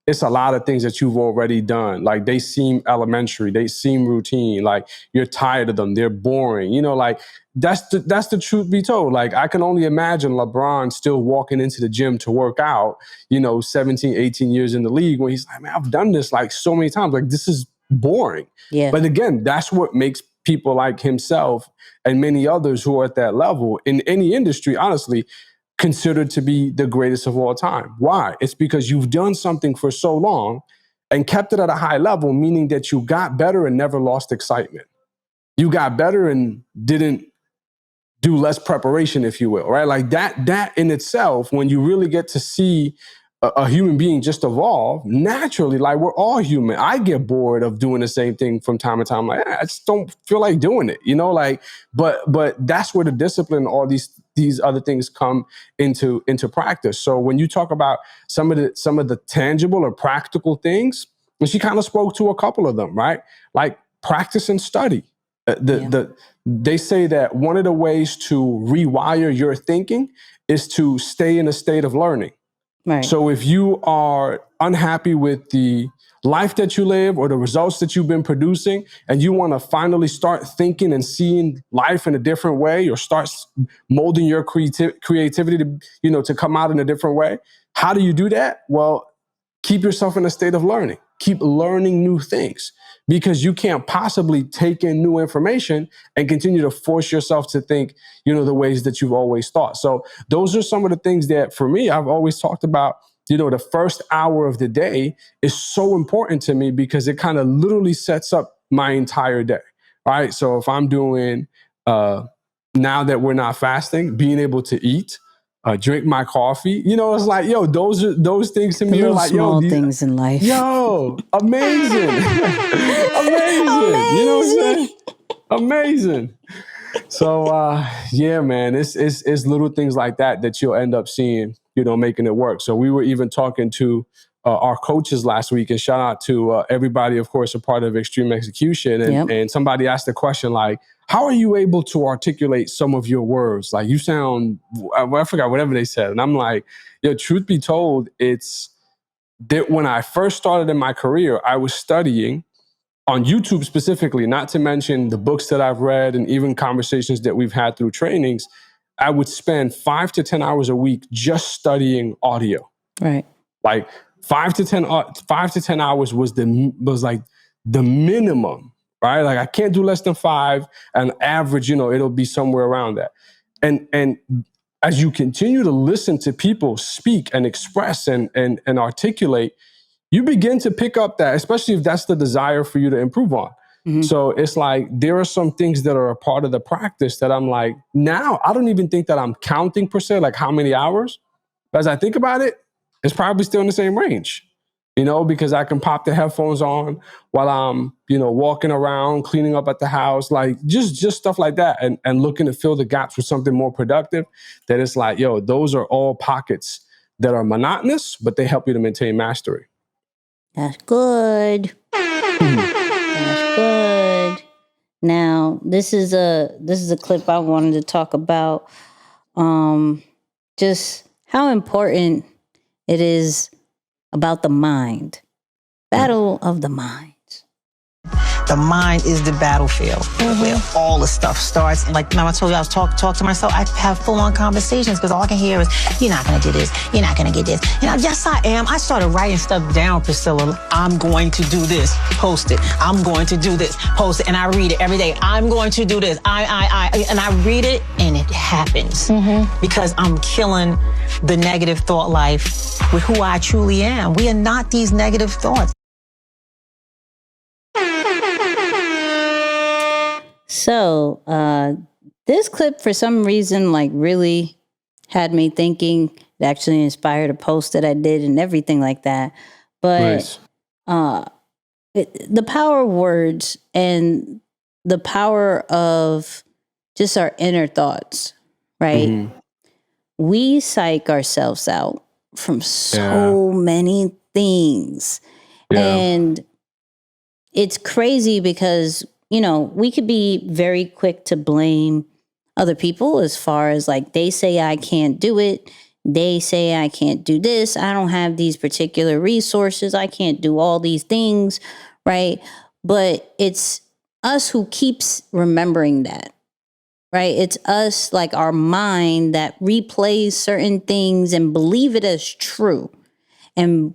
It's a lot of things that you've already done. Like they seem elementary, they seem routine. Like you're tired of them, they're boring. Like that's the truth be told. Like I can only imagine LeBron still walking into the gym to work out, 17, 18 years in the league when he's like, man, I've done this like so many times. Like this is boring. Yeah. But again, that's what makes people like himself and many others who are at that level in any industry, honestly, considered to be the greatest of all time. Why? It's because you've done something for so long and kept it at a high level, meaning that you got better and never lost excitement. You got better and didn't do less preparation, if you will, right? Like that in itself, when you really get to see a human being just evolve naturally, like we're all human. I get bored of doing the same thing from time to time. Like, I just don't feel like doing it, but that's where the discipline, all these other things come into practice. So when you talk about some of the tangible or practical things, and she kind of spoke to a couple of them, right? Like practice and study. They say that one of the ways to rewire your thinking is to stay in a state of learning. Right. So if you are unhappy with the life that you live or the results that you've been producing, and you want to finally start thinking and seeing life in a different way, or start molding your creativity to come out in a different way, how do you do that? Well, keep yourself in a state of learning. Keep learning new things, because you can't possibly take in new information and continue to force yourself to think, the ways that you've always thought. So those are some of the things that, for me, I've always talked about. The first hour of the day is so important to me because it kind of literally sets up my entire day. All right. So if I'm doing, now that we're not fasting, being able to eat, drink my coffee, it's like, those things to me are like, small things in life. Amazing. Amazing. You know what I'm saying? Amazing. So, man, it's little things like that you'll end up seeing, making it work. So we were even talking to our coaches last week, and shout out to everybody, of course, a part of Extreme Execution. And somebody asked the question, like, how are you able to articulate some of your words? Like, you sound, I forgot whatever they said. And I'm like, truth be told, it's that when I first started in my career, I was studying on YouTube specifically, not to mention the books that I've read and even conversations that we've had through trainings. I would spend 5 to 10 hours a week just studying audio. Right. Like 5 to 10 hours was like the minimum, right? Like I can't do less than 5, and average, it'll be somewhere around that. And as you continue to listen to people speak and express and articulate, you begin to pick up that, especially if that's the desire for you to improve on. Mm-hmm. So it's like, there are some things that are a part of the practice that I'm like, now I don't even think that I'm counting per se, like how many hours. But as I think about it, it's probably still in the same range, because I can pop the headphones on while I'm, walking around, cleaning up at the house, like just stuff like that. And looking to fill the gaps with something more productive, that it's like, those are all pockets that are monotonous, but they help you to maintain mastery. That's good. That's good. Now, this is a clip I wanted to talk about. Just how important it is about the mind. Battle of the minds. The mind is the battlefield where all the stuff starts. And like Mama told you, I was talk to myself. I have full-on conversations because all I can hear is, you're not going to do this. You're not going to get this. Yes, I am. I started writing stuff down, Priscilla. I'm going to do this. Post it. I'm going to do this. Post it. And I read it every day. I'm going to do this. And I read it and it happens because I'm killing the negative thought life with who I truly am. We are not these negative thoughts. So, this clip, for some reason, like really had me thinking. It actually inspired a post that I did and everything like that. But Nice. the power of words and the power of just our inner thoughts, right? Mm-hmm. We psych ourselves out from so many things. Yeah. And it's crazy because, we could be very quick to blame other people as far as like they say I can't do it. They say I can't do this. I don't have these particular resources. I can't do all these things, right? But it's us who keeps remembering that, right? It's us, like our mind, that replays certain things and believe it as true. And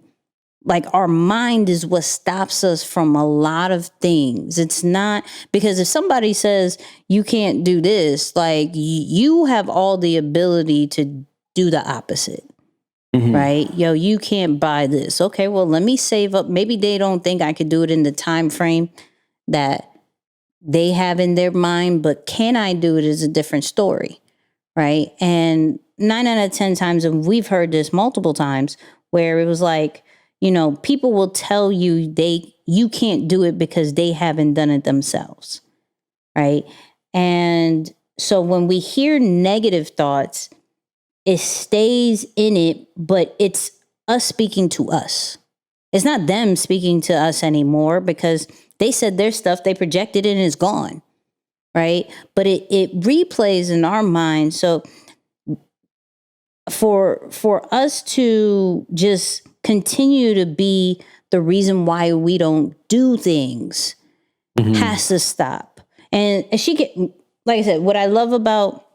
like our mind is what stops us from a lot of things. It's not because if somebody says you can't do this, like you have all the ability to do the opposite, right? Yo, you can't buy this. Okay, well, let me save up. Maybe they don't think I could do it in the time frame that they have in their mind, but can I do it is a different story, right? And 9 out of 10 times, and we've heard this multiple times, where it was like, people will tell you you can't do it because they haven't done it themselves, right? And so when we hear negative thoughts, it stays in it, but it's us speaking to us. It's not them speaking to us anymore because they said their stuff, they projected it and it's gone, right? But it replays in our mind. So for us to just continue to be the reason why we don't do things has to stop. And like I said, what I love about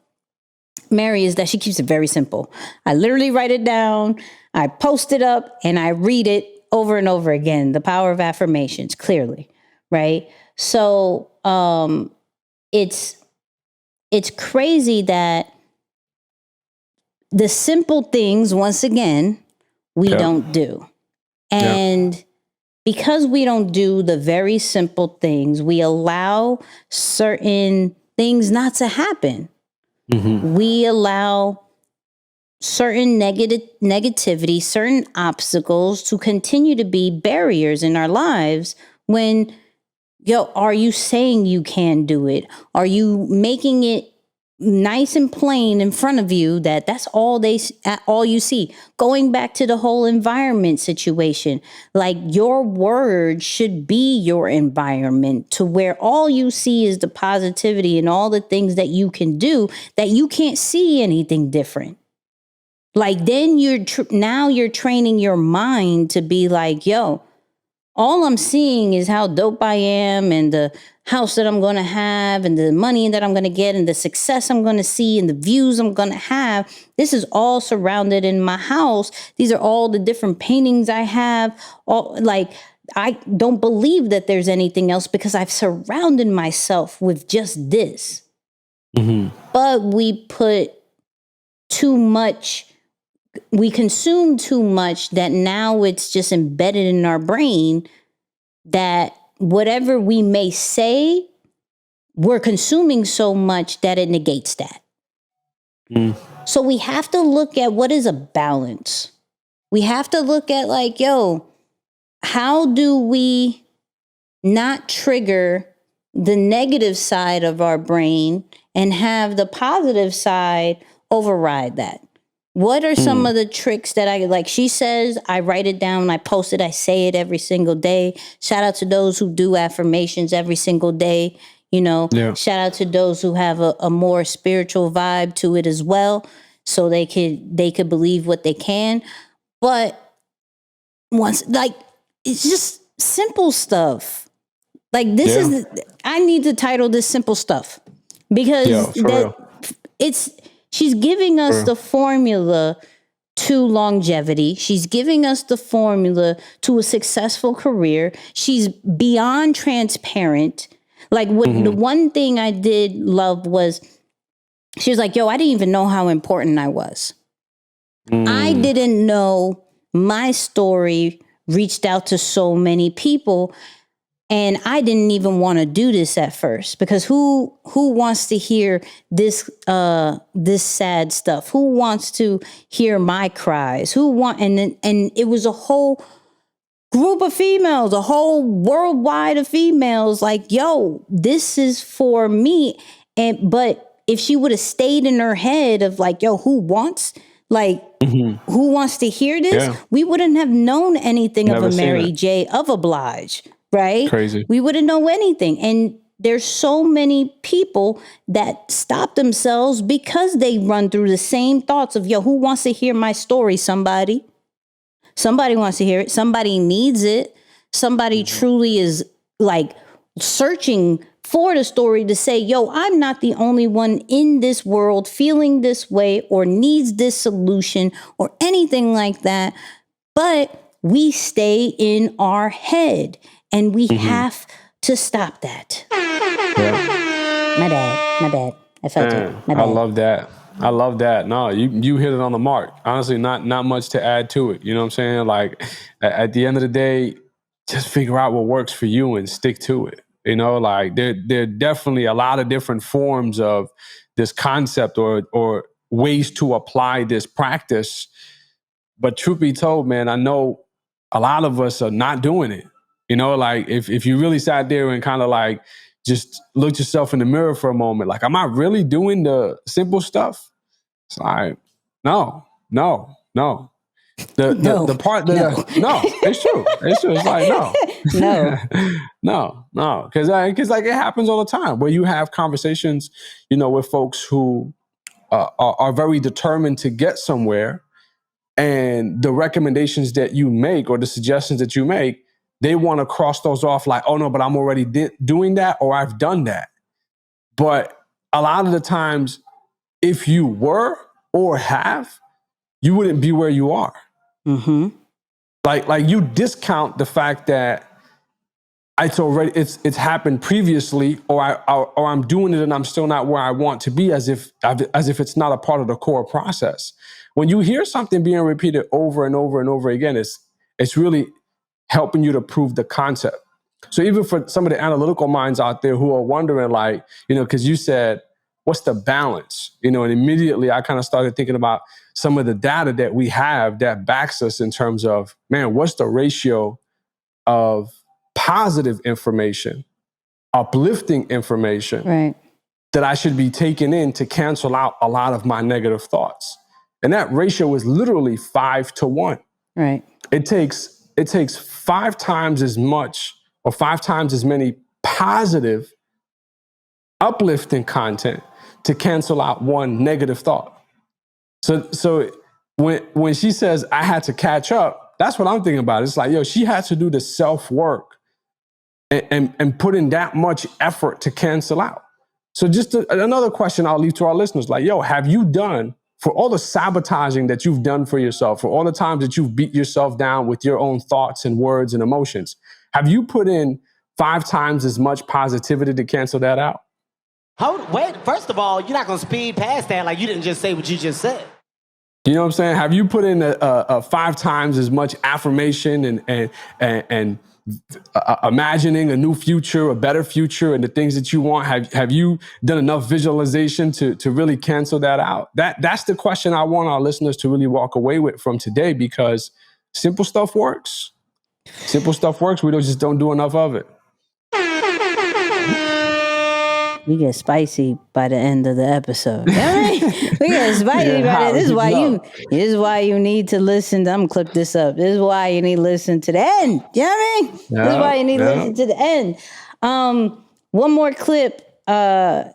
Mary is that she keeps it very simple. I literally write it down, I post it up, and I read it over and over again. The power of affirmations, clearly, right? So it's crazy that the simple things, once again, we don't do. And because we don't do the very simple things, we allow certain things not to happen. We allow certain negativity, certain obstacles to continue to be barriers in our lives when, are you saying you can do it? Are you making it nice and plain in front of you that's all you see? Going back to the whole environment situation, like your word should be your environment, to where all you see is the positivity and all the things that you can do, that you can't see anything different. Like then now you're training your mind to be like, all I'm seeing is how dope I am and the house that I'm going to have and the money that I'm going to get and the success I'm going to see and the views I'm going to have. This is all surrounded in my house. These are all the different paintings I have. I don't believe that there's anything else because I've surrounded myself with just this. But we put too much. We consume too much that now it's just embedded in our brain that whatever we may say, we're consuming so much that it negates that. So we have to look at what is a balance. We have to look at like, how do we not trigger the negative side of our brain and have the positive side override that? What are some of the tricks that like she says, I write it down, I post it, I say it every single day. Shout out to those who do affirmations every single day. Shout out to those who have a more spiritual vibe to it as well. So they could believe what they can. But it's just simple stuff. Like this I need to title this simple stuff because she's giving us the formula to longevity. She's giving us the formula to a successful career. She's beyond transparent. Like the one thing I did love was she was like, I didn't even know how important I was. I didn't know my story reached out to so many people. And I didn't even want to do this at first because who wants to hear this this sad stuff? Who wants to hear my cries? And it was a whole group of females, a whole worldwide of females like, yo, this is for me. But if she would have stayed in her head of like, yo, who wants to hear this? Yeah. We wouldn't have known anything of a Mary J, of a Blige, right? Crazy. We wouldn't know anything. And there's so many people that stop themselves because they run through the same thoughts of, yo, who wants to hear my story? Somebody wants to hear it. Somebody needs it. Somebody truly is like searching for the story to say, yo, I'm not the only one in this world feeling this way or needs this solution or anything like that. But we stay in our head and we have to stop that. Yeah. My bad. I felt it. My bad. I love that. No, you hit it on the mark. Honestly, not much to add to it. You know what I'm saying? Like at the end of the day, just figure out what works for you and stick to it. You know, like there are definitely a lot of different forms of this concept or ways to apply this practice. But truth be told, man, I know a lot of us are not doing it. You know, like if you really sat there and kind of like just looked yourself in the mirror for a moment, like, am I really doing the simple stuff? It's like, no. The part that it's true. It's true. It's like no, because like it happens all the time where you have conversations, you know, with folks who are very determined to get somewhere, and the recommendations that you make or the suggestions that you make, they want to cross those off like, oh no, but I'm already doing that or I've done that. But a lot of the times, if you were or have, you wouldn't be where you are. Mm-hmm. Like you discount the fact that it's happened previously, or I'm doing it and I'm still not where I want to be, as if it's not a part of the core process. When you hear something being repeated over and over and over again, it's really helping you to prove the concept. So even for some of the analytical minds out there who are wondering, like, you know, because you said, what's the balance? You know, and immediately I kind of started thinking about some of the data that we have that backs us in terms of, man, what's the ratio of positive information, uplifting information, right, that I should be taking in to cancel out a lot of my negative thoughts? And that ratio is literally 5 to 1. Right. It takes 5 times as much or 5 times as many positive, uplifting content to cancel out one negative thought. So when she says I had to catch up, that's what I'm thinking about. It's like, yo, she had to do the self-work and put in that much effort to cancel out. So just another question I'll leave to our listeners, like, yo, have you done, for all the sabotaging that you've done for yourself, for all the times that you've beat yourself down with your own thoughts and words and emotions, have you put in 5 times as much positivity to cancel that out? Wait, first of all, you're not going to speed past that like you didn't just say what you just said. You know what I'm saying? Have you put in a 5 times as much affirmation and imagining a new future, a better future, and the things that you want? Have you done enough visualization to really cancel that out? That's the question I want our listeners to really walk away with from today, because simple stuff works. Simple stuff works. We just don't do enough of it. We get spicy by the end of the episode. We get spicy by the This is why you need to listen. I'm gonna clip this up. This is why you need to listen to the end. You know what I mean? This is why you need to listen to the end. One more clip. Not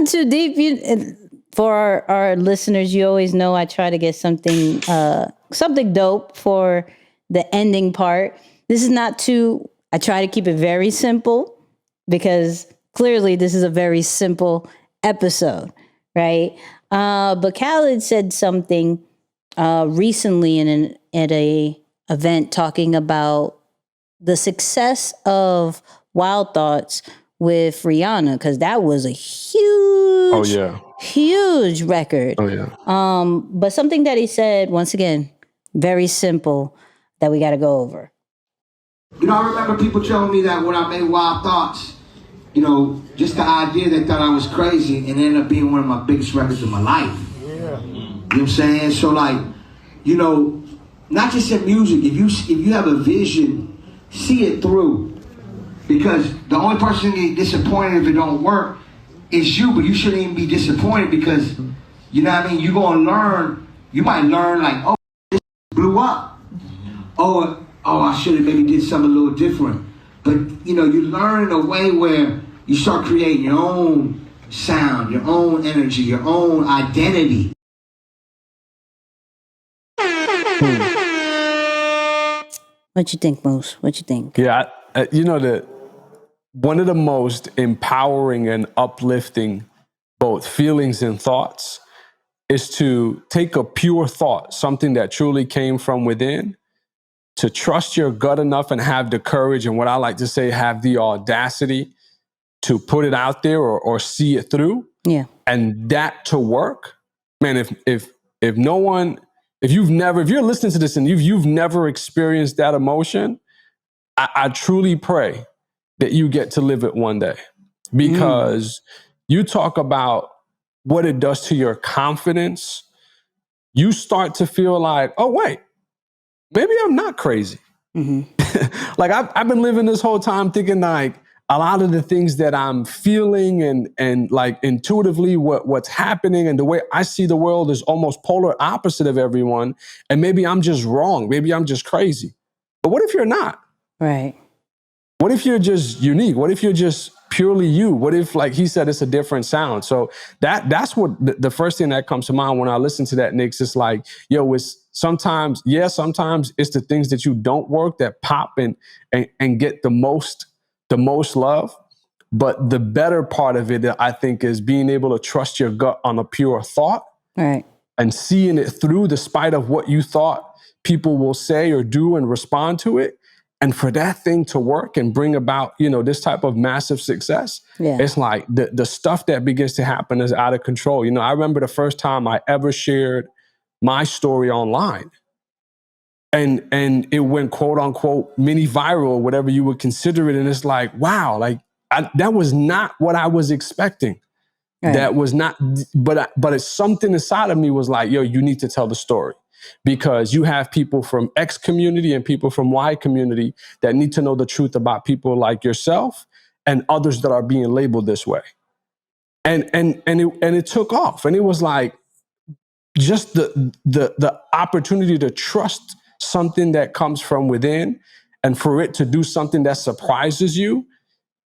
too deep. For our listeners, you always know I try to get something dope for the ending part. This is not too. I try to keep it very simple because clearly this is a very simple episode, right? But Khaled said something recently at a event talking about the success of Wild Thoughts with Rihanna, because that was a huge record. Oh yeah. But something that he said, once again, very simple, that we got to go over. You know, I remember people telling me that when I made Wild Thoughts, you know, just the idea they thought I was crazy, and it ended up being one of my biggest records of my life. Yeah. You know what I'm saying? So like, you know, not just in music, if you have a vision, see it through. Because the only person that get disappointed if it don't work is you, but you shouldn't even be disappointed because, you know what I mean, you're gonna learn, you might learn like, oh, this blew up. Oh, I should have maybe did something a little different. But, you know, you learn in a way where you start creating your own sound, your own energy, your own identity. What you think, Moose? What you think? Yeah, you know, one of the most empowering and uplifting both feelings and thoughts is to take a pure thought, something that truly came from within, to trust your gut enough and have the courage, and what I like to say, have the audacity to put it out there or see it through. Yeah. And that to work, man, if you're listening to this and you've never experienced that emotion, I truly pray that you get to live it one day, because you talk about what it does to your confidence. You start to feel like, oh wait, maybe I'm not crazy. Like I've been living this whole time thinking like a lot of the things that I'm feeling and like intuitively what's happening and the way I see the world is almost polar opposite of everyone. And maybe I'm just wrong. Maybe I'm just crazy. But what if you're not? Right. What if you're just unique? What if you're just purely you? What if, like he said, it's a different sound? So that's what the first thing that comes to mind when I listen to that, Nick's, it's like, yo, it's sometimes it's the things that you don't work that pop and get the most love. But the better part of it, I think, is being able to trust your gut on a pure thought. Right. And seeing it through despite of what you thought people will say or do and respond to it. And for that thing to work and bring about, you know, this type of massive success, it's like the stuff that begins to happen is out of control. You know, I remember the first time I ever shared my story online, and it went quote unquote mini viral, whatever you would consider it. And it's like, wow, like that was not what I was expecting. Right. That was not, but it's something inside of me was like, yo, you need to tell the story. Because you have people from X community and people from Y community that need to know the truth about people like yourself and others that are being labeled this way. And it took off. And it was like just the opportunity to trust something that comes from within, and for it to do something that surprises you.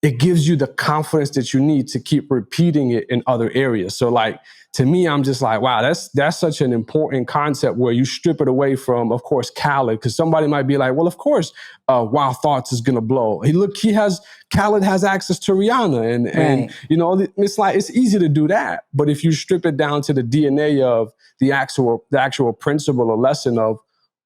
It gives you the confidence that you need to keep repeating it in other areas. So like, to me, I'm just like, wow, that's such an important concept where you strip it away from, of course, Khaled, because somebody might be like, well, of course, Wild Thoughts is going to blow. Khaled has access to Rihanna. And you know, it's like, it's easy to do that. But if you strip it down to the DNA of the actual principle or lesson of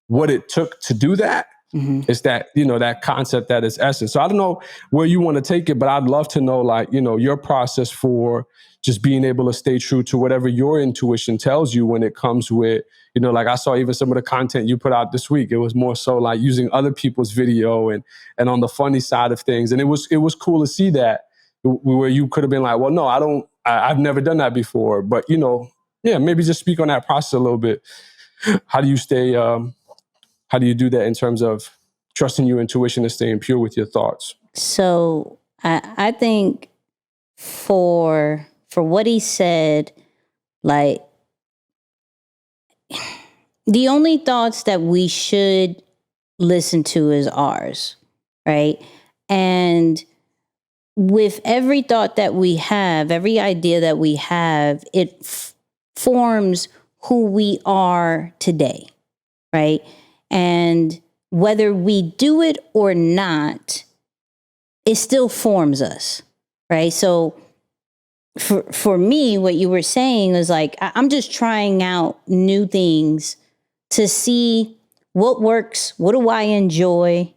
what it took to do that, it's that, you know, that concept that is essence. So I don't know where you want to take it, but I'd love to know, like, you know, your process for just being able to stay true to whatever your intuition tells you when it comes with, you know, like I saw even some of the content you put out this week. It was more so like using other people's video and on the funny side of things. And it was cool to see that, where you could have been like, well, no, I've never done that before. But, you know, yeah, maybe just speak on that process a little bit. How do you stay, how do you do that in terms of trusting your intuition and staying pure with your thoughts? So I think for what he said, like, the only thoughts that we should listen to is ours, right? And with every thought that we have, every idea that we have, it forms who we are today, right? And whether we do it or not, it still forms us, right? So for me, what you were saying was like, I'm just trying out new things to see what works, what do I enjoy,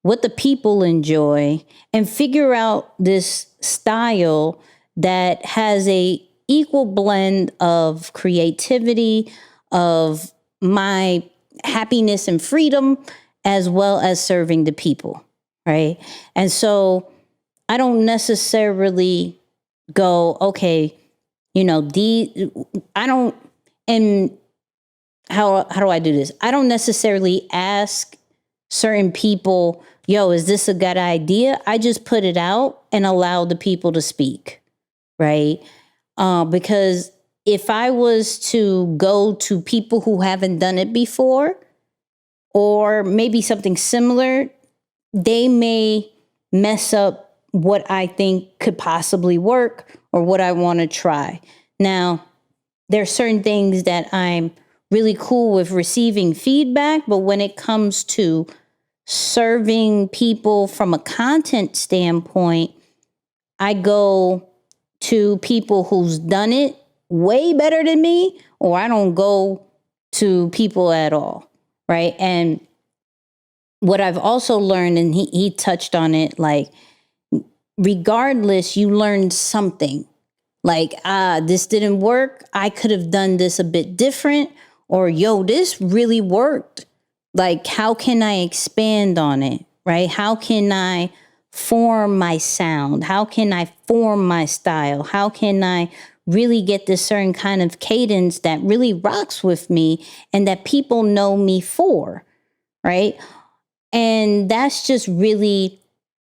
what the people enjoy, and figure out this style that has a equal blend of creativity, of my happiness and freedom, as well as serving the people, right? And so I don't necessarily go, okay, I don't, and how do I do this? I don't necessarily ask certain people, yo, is this a good idea? I just put it out and allow the people to speak, right? Because if I was to go to people who haven't done it before, or maybe something similar, they may mess up what I think could possibly work or what I want to try. Now, there are certain things that I'm really cool with receiving feedback, but when it comes to serving people from a content standpoint, I go to people who's done it way better than me, or I don't go to people at all, right? And what I've also learned, and he touched on it, like, regardless, you learned something. Like, this didn't work. I could have done this a bit different. Or, yo, this really worked. Like, how can I expand on it, right? How can I form my sound? How can I form my style? How can I really get this certain kind of cadence that really rocks with me and that people know me for, right? And that's just really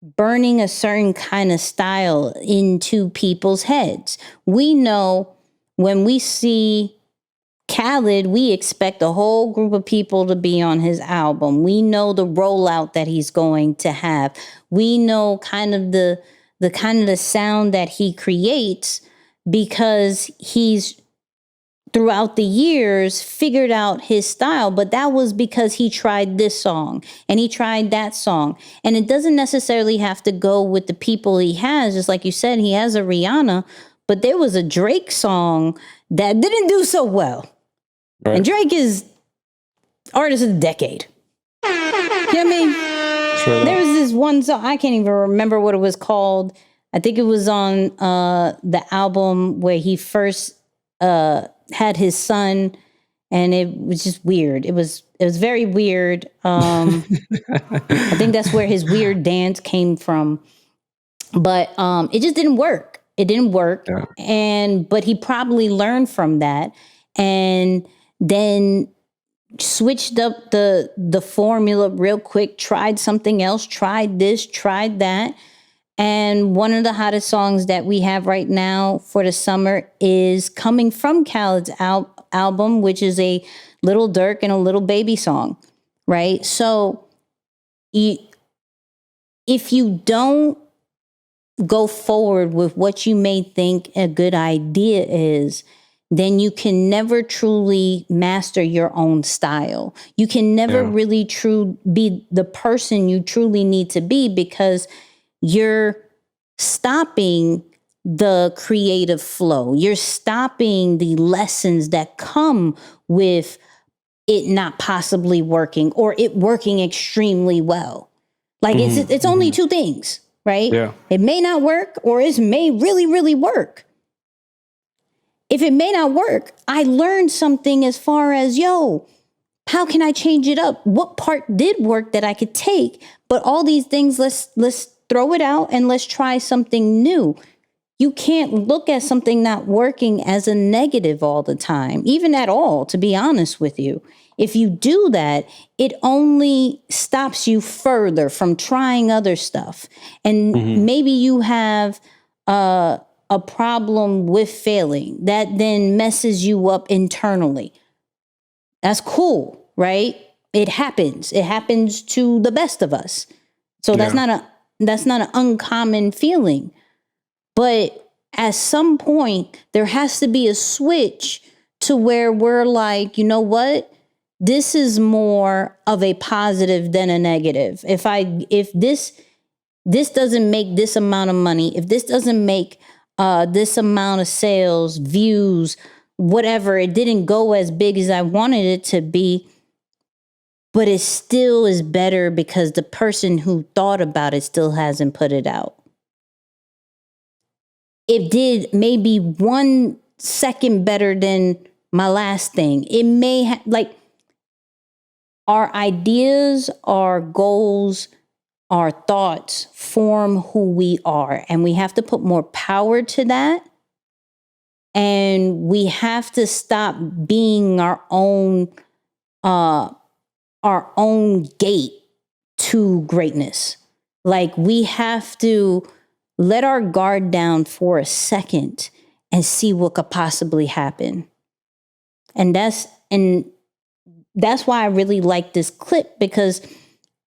burning a certain kind of style into people's heads. We know when we see Khaled, we expect a whole group of people to be on his album. We know the rollout that he's going to have. We know kind of the kind of the sound that he creates because he's throughout the years figured out his style, but that was because he tried this song and he tried that song. And it doesn't necessarily have to go with the people he has. Just like you said, he has a Rihanna, but there was a Drake song that didn't do so well. Right. And Drake is artist of the decade. You know what I mean? Sure. There was this one song, I can't even remember what it was called. I think it was on the album where he first had his son, and it was just weird. It was very weird. I think that's where his weird dance came from. But it just didn't work. It didn't work. Yeah. But he probably learned from that and then switched up the formula real quick, tried something else, tried this, tried that. And one of the hottest songs that we have right now for the summer is coming from Khaled's album, which is a Little Durk and a Little Baby song, right? So if you don't go forward with what you may think a good idea is, then you can never truly master your own style. You can never really be the person you truly need to be, because you're stopping the creative flow. You're stopping the lessons that come with it not possibly working or it working extremely well. Like it's only two things, right? Yeah. It may not work or it may really, really work. If it may not work, I learned something as far as, how can I change it up? What part did work that I could take? But all these things, let's throw it out and let's try something new. You can't look at something not working as a negative all the time, even at all, to be honest with you. If you do that, it only stops you further from trying other stuff. And maybe you have a problem with failing that then messes you up internally. That's cool, right? It happens. It happens to the best of us. So that's not an uncommon feeling. But at some point, there has to be a switch to where we're like, you know what? This is more of a positive than a negative. If this doesn't make this amount of money, if this doesn't make this amount of sales, views, whatever, it didn't go as big as I wanted it to be, but it still is better because the person who thought about it still hasn't put it out. It did maybe 1 second better than my last thing. It may like our ideas, our goals, our thoughts form who we are. And we have to put more power to that. And we have to stop being our own gate to greatness. Like, we have to let our guard down for a second and see what could possibly happen. And that's why I really like this clip, because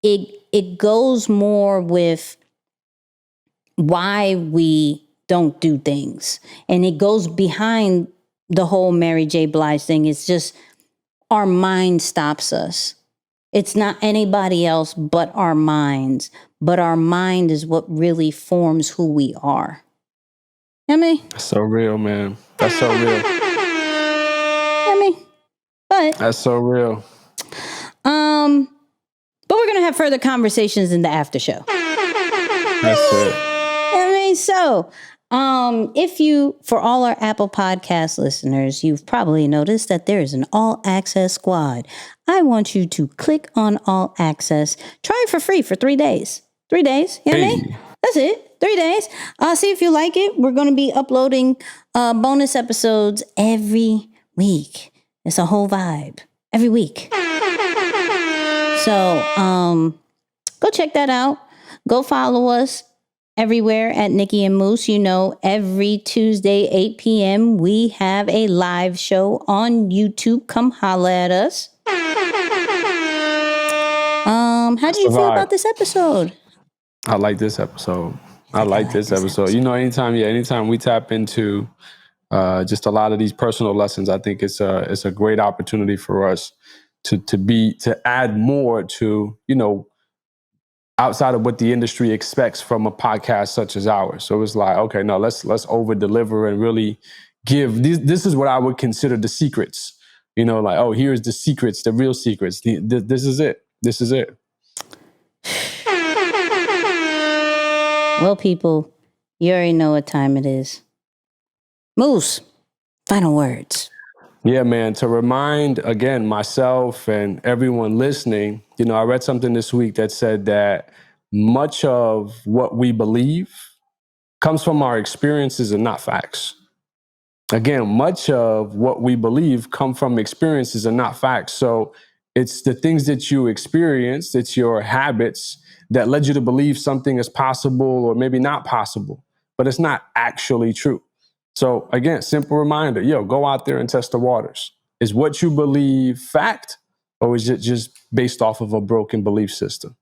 it goes more with why we don't do things. And it goes behind the whole Mary J. Blige thing. It's just our mind stops us. It's not anybody else but our minds. But our mind is what really forms who we are. You know what I mean? That's so real, man. That's so real. You know what I mean? But That's so reil. But we're gonna have further conversations in the after show. That's it. I mean, so if you, for all our Apple Podcast listeners, you've probably noticed that there is an All Access squad. I want you to click on All Access. Try it for free for 3 days. 3 days. You know what I mean? That's it. 3 days. See if you like it. We're going to be uploading bonus episodes every week. It's a whole vibe every week. So go check that out. Go follow us everywhere at Nicky and Moose. You know, every Tuesday, 8 p.m., we have a live show on YouTube. Come holla at us. How do you feel about this episode? I like this episode. I like this episode. You know, anytime we tap into just a lot of these personal lessons, I think it's a great opportunity for us to add more to, you know, outside of what the industry expects from a podcast such as ours. So it's like, okay, no, let's over deliver and really give this is what I would consider the secrets. You know, like, oh, here's the secrets, the real secrets. This is it. This is it. Well, people, you already know what time it is. Moose, final words. Yeah, man, to remind, again, myself and everyone listening, you know, I read something this week that said that much of what we believe comes from our experiences and not facts. Again, much of what we believe come from experiences and not facts. So it's the things that you experienced, it's your habits that led you to believe something is possible or maybe not possible, but it's not actually true. So again, simple reminder, go out there and test the waters. Is what you believe fact, or is it just based off of a broken belief system?